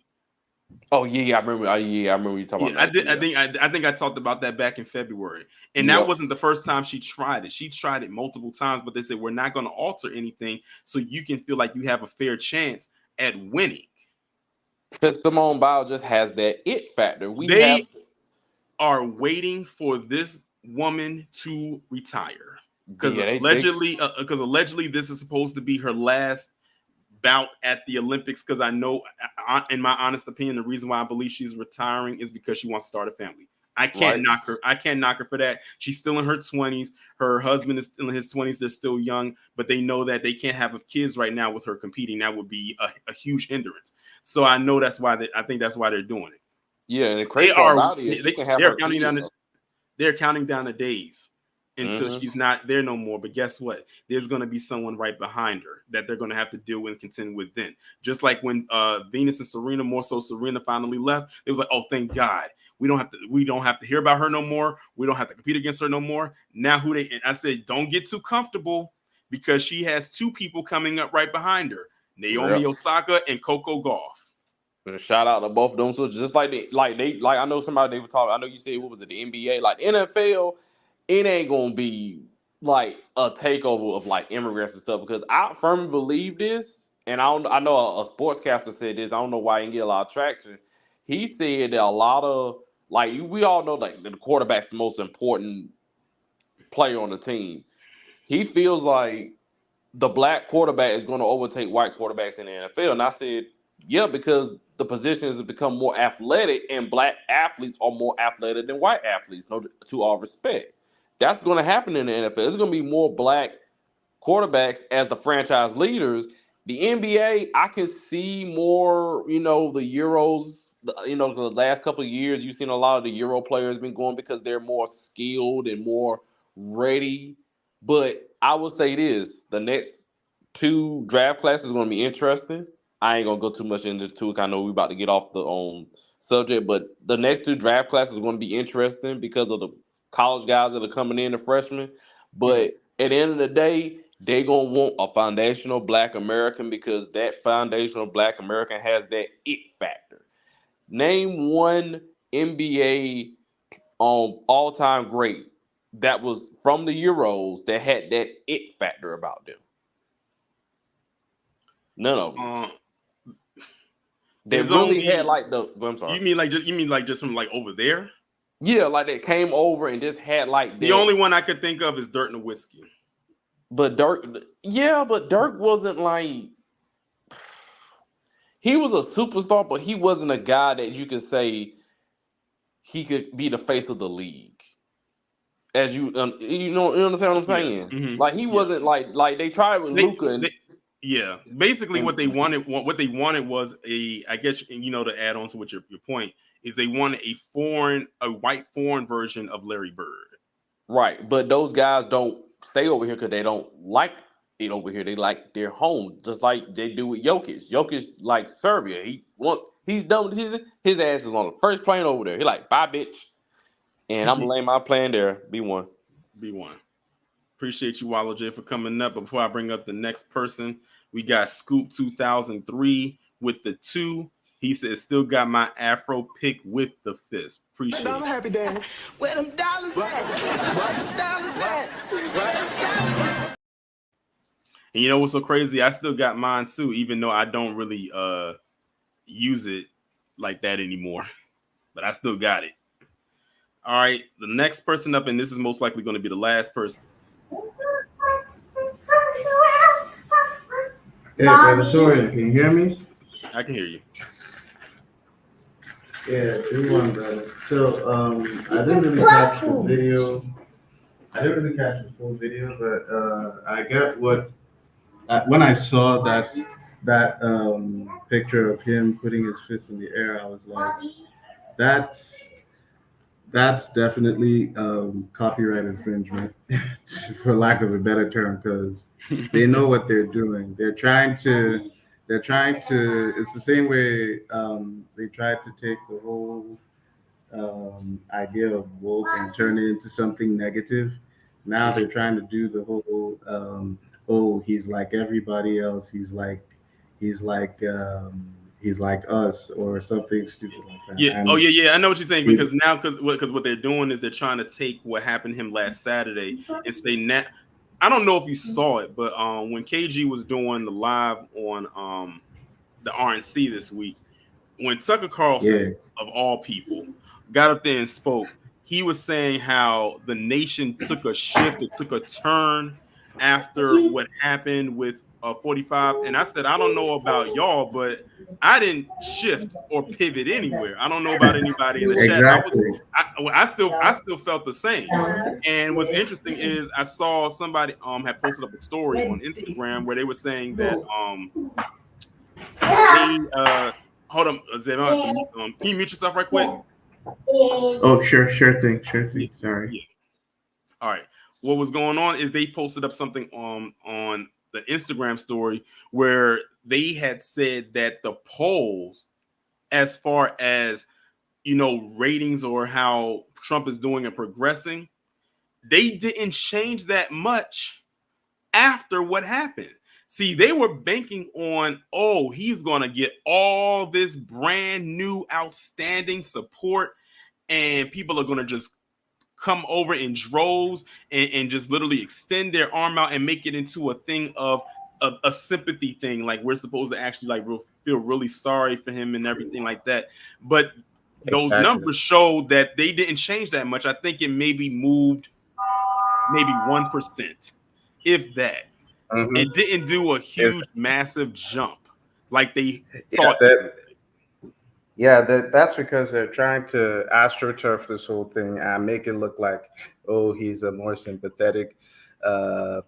Oh yeah, I remember. I remember you talking about that. I think I talked about that back in February, and that wasn't the first time she tried it. She tried it multiple times, but they said we're not going to alter anything, so you can feel like you have a fair chance at winning. Because Simone Biles just has that it factor. They are waiting for this woman to retire because allegedly this is supposed to be her last bout at the Olympics, because I know, in my honest opinion, the reason why I believe she's retiring is because she wants to start a family. I can't knock her. I can't knock her for that. She's still in her 20s. Her husband is still in his 20s. They're still young, but they know that they can't have kids right now with her competing. That would be a huge hindrance. So I know that's why I think that's why they're doing it. Yeah, and the crazy part about it is they're counting down the days until she's not there no more. But guess what? There's going to be someone right behind her that they're going to have to deal with and contend with then. Just like when Venus and Serena, more so Serena, finally left, it was like, oh, thank God. We don't have to hear about her no more. We don't have to compete against her no more. Now and I said, don't get too comfortable, because she has two people coming up right behind her, Naomi Osaka and Coco Gauff. Shout out to both of them. So just like I know somebody they were talking. I know you said, what was it, the NBA? Like NFL, it ain't gonna be like a takeover of like immigrants and stuff, because I firmly believe this. And I know a sportscaster said this. I don't know why he didn't get a lot of traction. He said that a lot of, like, we all know, like, the quarterback's the most important player on the team. He feels like the black quarterback is going to overtake white quarterbacks in the NFL. And I said, yeah, because the position has become more athletic, and black athletes are more athletic than white athletes, no, to all respect. That's going to happen in the NFL. There's going to be more black quarterbacks as the franchise leaders. The NBA, I can see more, the Euros, the last couple of years, you've seen a lot of the Euro players been going because they're more skilled and more ready. But I will say this, the next two draft classes are going to be interesting. I ain't going to go too much into it. I know we're about to get off the subject, but the next two draft classes are going to be interesting because of the college guys that are coming in, the freshmen. But at the end of the day, they're going to want a foundational black American, because that foundational black American has that it factor. Name one NBA all-time great that was from the Euros that had that it factor about them. None of them. They really had like the. I'm sorry. You mean like just from like over there? Yeah, like they came over and just had like the only one I could think of is Dirk Nowitzki. But Dirk wasn't like, he was a superstar, but he wasn't a guy that you could say he could be the face of the league. As you understand what I'm saying? Yes. Mm-hmm. Like he wasn't like they tried with Luka. Yeah, basically what they wanted was I guess, to add on to what your point is, they wanted a white foreign version of Larry Bird. Right, but those guys don't stay over here because they don't like it over here. They like their home, just like they do with Jokic. Jokic like Serbia. He's done with his ass is on the first plane over there. He like, bye, bitch. And I'm gonna lay my plan there. B1. Appreciate you, Wallow J, for coming up. But before I bring up the next person, we got Scoop 2003 with the 2. He says, still got my Afro pick with the fist. Appreciate it. Happy dance. Where them dollars at? And you know what's so crazy? I still got mine too, even though I don't really use it like that anymore. But I still got it. All right, the next person up, and this is most likely going to be the last person. Hey, Brother Torian, can you hear me? I can hear you. Yeah, 3-1, brother. So, I didn't really catch the video. I didn't really catch the full video, but I get what when I saw that picture of him putting his fist in the air, I was like, that's definitely copyright infringement, for lack of a better term, because they know what they're doing. They're trying to. It's the same way they tried to take the whole idea of woke and turn it into something negative. Now they're trying to do the whole he's like everybody else. He's like us, or something stupid like that. Yeah. I know what you're saying, because now what they're doing is they're trying to take what happened to him last Saturday and say, now, I don't know if you saw it, but when KG was doing the live on the RNC this week, when Tucker Carlson, of all people, got up there and spoke, he was saying how the nation took a shift, it took a turn after what happened with 45. And I said, I don't know about y'all, but I didn't shift or pivot anywhere. I don't know about anybody in the chat. I still felt the same. And what's interesting is I saw somebody had posted up a story on Instagram where they were saying that hold on, Zeb, can you mute yourself right quick? Oh, sure thing. Sorry. Yeah. All right. what was going on is they posted up something on the Instagram story where they had said that the polls, as far as ratings or how Trump is doing and progressing, they didn't change that much after what happened. See, they were banking on, oh, he's going to get all this brand new outstanding support and people are going to just come over in droves and just literally extend their arm out and make it into a thing of a sympathy thing. Like we're supposed to actually like feel really sorry for him and everything like that. But those Exactly. numbers show that they didn't change that much. I think it maybe moved maybe 1%, if that. Mhm. It didn't do a It's, huge, massive jump like they yeah, thought it would. that's because they're trying to astroturf this whole thing and make it look like, oh, he's a more sympathetic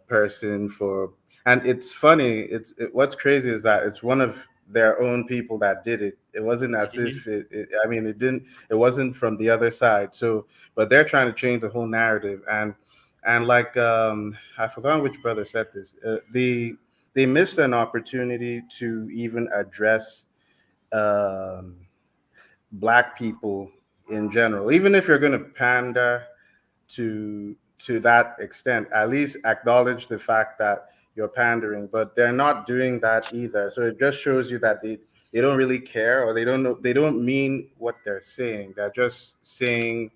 person for. And it's funny. What's crazy is that it's one of their own people that did it. It wasn't as Mhm. if I mean, it didn't. It wasn't from the other side. So, but they're trying to change the whole narrative. And like I forgot which brother said this. They missed an opportunity to even address. Um, Black people in general. Even if you're going to pander to that extent, at least acknowledge the fact that you're pandering. But they're not doing that either. So it just shows you that they don't really care, or they don't know, they don't mean what they're saying. They're just saying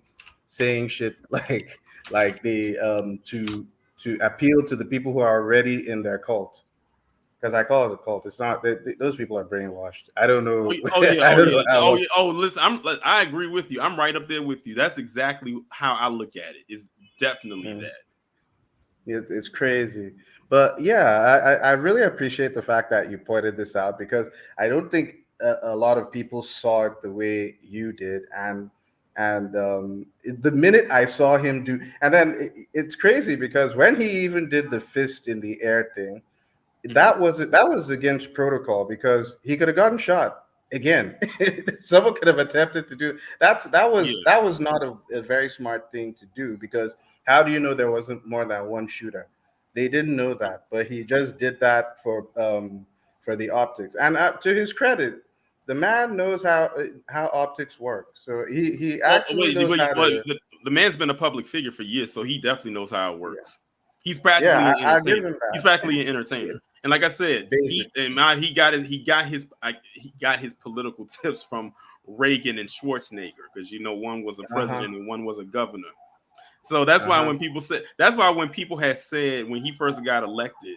shit like they to appeal to the people who are already in their cult. Because I call it a cult. It's not those people are brainwashed. I don't Oh, know. oh yeah, I oh don't yeah, know how oh much. yeah. Oh, listen, I agree with you. I'm right up there with you. That's exactly how I look at it. It's definitely Mm. that. It's crazy. But yeah, I really appreciate the fact that you pointed this out because I don't think a lot of people saw it the way you did. And the minute I saw him do, and then it's crazy because when he even did the fist in the air thing, Mhm. that was against protocol because he could have gotten shot again. Someone could have attempted to do that was Yeah. that was not a very smart thing to do because how do you know there wasn't more than one shooter? They didn't know that, but he just did that for the optics. And to his credit, the man knows how optics work. So he Well, actually knows wait, how well, to. the man's been a public figure for years, so he definitely knows how it Yeah, works. He's practically yeah, an I'll give entertainer. him He's that. practically an entertainer. And like I said, Basically. he got his political tips from Reagan and Schwarzenegger because one was a Uh-huh. president and one was a governor. So that's why Uh-huh. when people had said when he first got elected,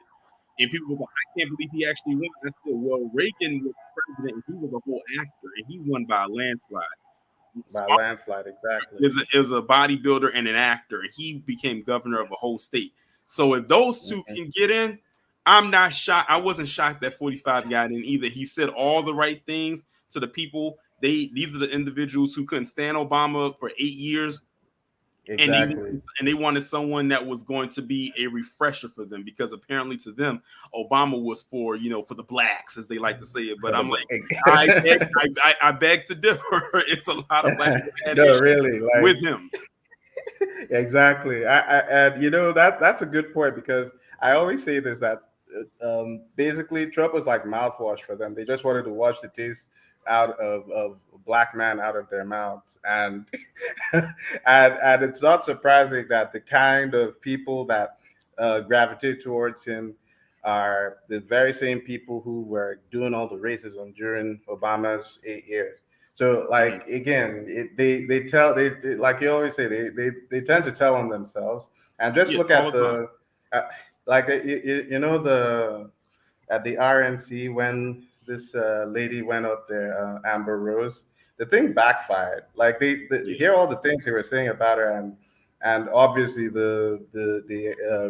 and people were like, I can't believe he actually won. I said, well, Reagan was president and he was a whole actor and he won by a landslide. By landslide, exactly. Is a bodybuilder and an actor, and he became governor of a whole state. So if those two Mhm. can get in, I'm not shocked. I wasn't shocked that 45 got in either. He said all the right things to the people. These are the individuals who couldn't stand Obama for 8 years, and Exactly. they wanted someone that was going to be a refresher for them because apparently to them Obama was for for the blacks as they like to say it. But For the I'm like, black. I beg to differ. It's a lot of black people had No, issues really, with like him. exactly. And that's a good point because I always say this that basically Trump was like mouthwash for them. They just wanted to wash the taste out of black man out of their mouths, and and it's not surprising that the kind of people that gravitate towards him are the very same people who were doing all the racism during Obama's 8 years. So, Mhm. like again, they like you always say they tend to tell on themselves. And just Yeah, look all at the time. uh, like the at the RNC when this lady went up there, Amber Rose. The thing backfired. Like they Yeah, hear all the things they were saying about her, and obviously the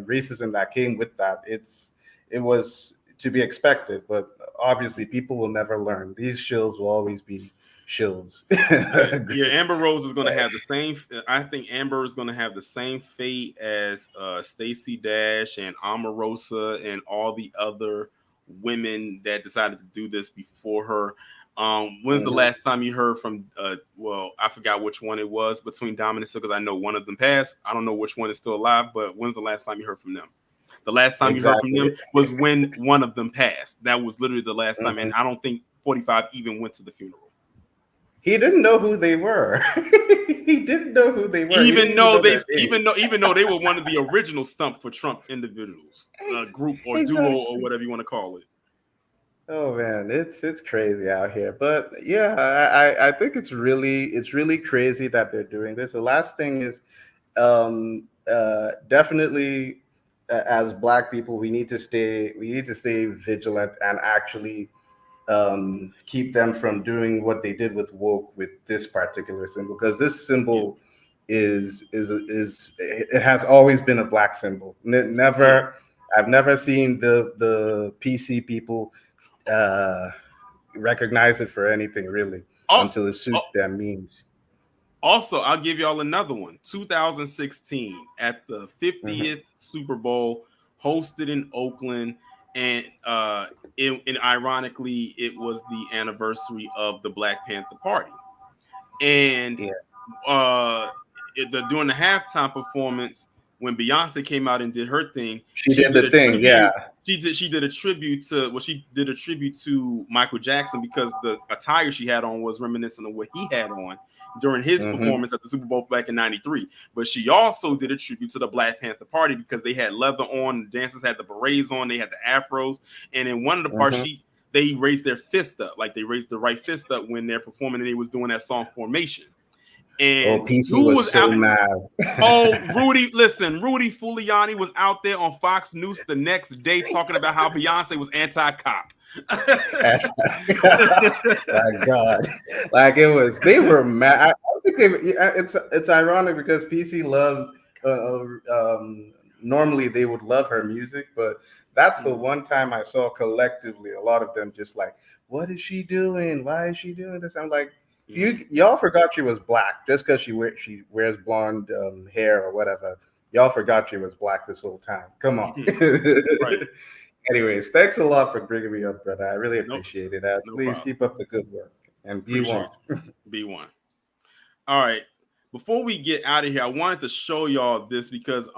racism that came with that. It was to be expected, but obviously people will never learn. These shills will always be shills. yeah. Amber Rose is going to have the same. I think Amber is going to have the same fate as Stacey Dash and Omarosa and all the other women that decided to do this before her. When's the last time you heard from? Well, I forgot which one it was between Dom and because I know one of them passed. I don't know which one is still alive, but when's the last time you heard from them? The last time you heard from them was when one of them passed. That was literally the last time, and I don't think 45 even went to the funeral. He didn't know who they were. He didn't know who they were. Even though they were one of the original Stump for Trump individuals, group or duo or whatever you want to call it. Oh man, it's crazy out here. But yeah, I think it's really crazy that they're doing this. The last thing is definitely as Black people, we need to stay vigilant and actually keep them from doing what they did with woke with this particular symbol, because this symbol is it has always been a Black symbol. I've never seen the PC people recognize it for anything really until it suits their means. Also, I'll give y'all another one. 2016 at the 50th Super Bowl, hosted in Oakland, and ironically, it was the anniversary of the Black Panther Party. And during the halftime performance, when Beyonce came out and did her thing, she did a tribute to Michael Jackson, because the attire she had on was reminiscent of what he had on during his performance at the Super Bowl back in '93. But she also did a tribute to the Black Panther Party because they had leather on, the dancers had the berets on, they had the afros, and in one of the parts they raised their fist up, like they raised the right fist up when they're performing, and they was doing that song Formation. And PC was so mad. Rudy Giuliani was out there on Fox News the next day talking about how Beyonce was anti-cop. My God, like they were mad. I think it's ironic because PC loved. Normally they would love her music, but that's the one time I saw collectively a lot of them just like, what is she doing? Why is she doing this? I'm like, y'all forgot she was Black just because she wears blonde hair or whatever. Y'all forgot she was Black this whole time. Come on. Right. Anyways, thanks a lot for bringing me up, brother. I really appreciate it. Please keep up the good work and be one. Be one. All right. Before we get out of here, I wanted to show y'all this because,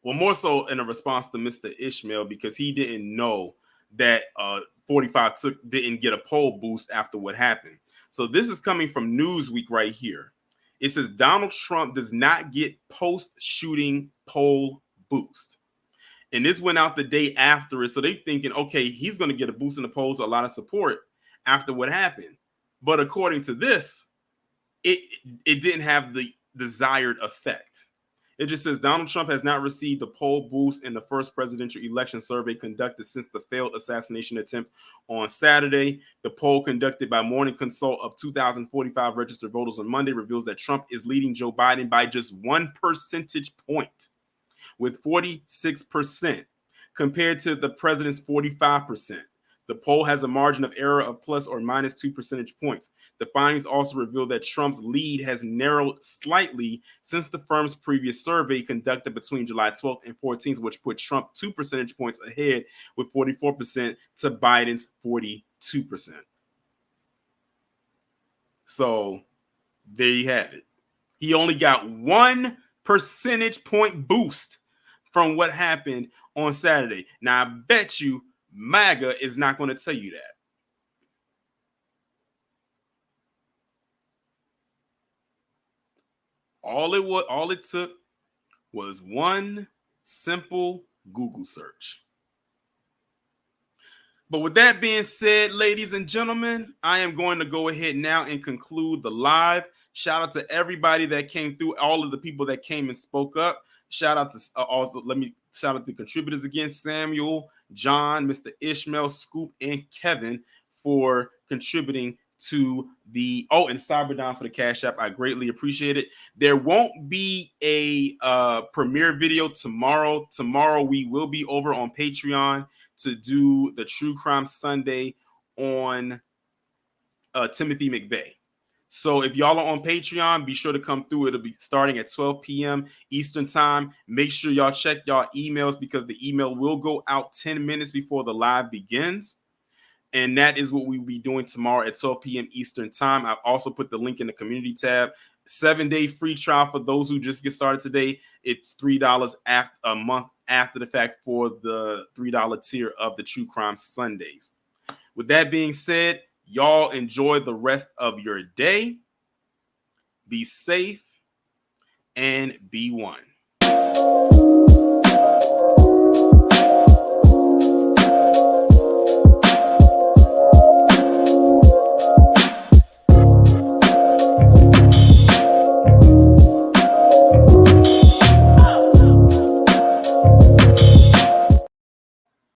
more so in a response to Mr. Ishmael, because he didn't know that 45 didn't get a poll boost after what happened. So this is coming from Newsweek right here. It says Donald Trump does not get post-shooting poll boost. And this went out the day after it. So they're thinking, okay, he's going to get a boost in the polls, a lot of support after what happened. But according to this, it didn't have the desired effect. It just says Donald Trump has not received a poll boost in the first presidential election survey conducted since the failed assassination attempt on Saturday. The poll conducted by Morning Consult of 2,045 registered voters on Monday reveals that Trump is leading Joe Biden by just 1 percentage point, with 46% compared to the president's 45%. The poll has a margin of error of plus or minus 2 percentage points. The findings also reveal that Trump's lead has narrowed slightly since the firm's previous survey conducted between July 12th and 14th, which put Trump 2 percentage points ahead with 44% to Biden's 42%. So there you have it. He only got 1 percentage point boost from what happened on Saturday. Now, I bet you MAGA is not going to tell you that. All it took was one simple Google search. But with that being said, ladies and gentlemen, I am going to go ahead now and conclude the live. Shout out to everybody that came through, all of the people that came and spoke up. Shout out to let me shout out the contributors again: Samuel, John, Mr. Ishmael, Scoop, and Kevin for contributing to the and Cyberdon for the Cash App. I greatly appreciate it. There won't be a premiere video tomorrow. Tomorrow we will be over on Patreon to do the True Crime Sunday on Timothy McVeigh. So if y'all are on Patreon, be sure to come through. It'll be starting at 12 p.m. Eastern time. Make sure y'all check y'all emails because the email will go out 10 minutes before the live begins. And that is what we'll be doing tomorrow at 12 p.m. Eastern time. I've also put the link in the community tab. 7-day free trial for those who just get started today. It's $3 a month after the fact for the $3 tier of the True Crime Sundays. With that being said, y'all enjoy the rest of your day. Be safe and be one.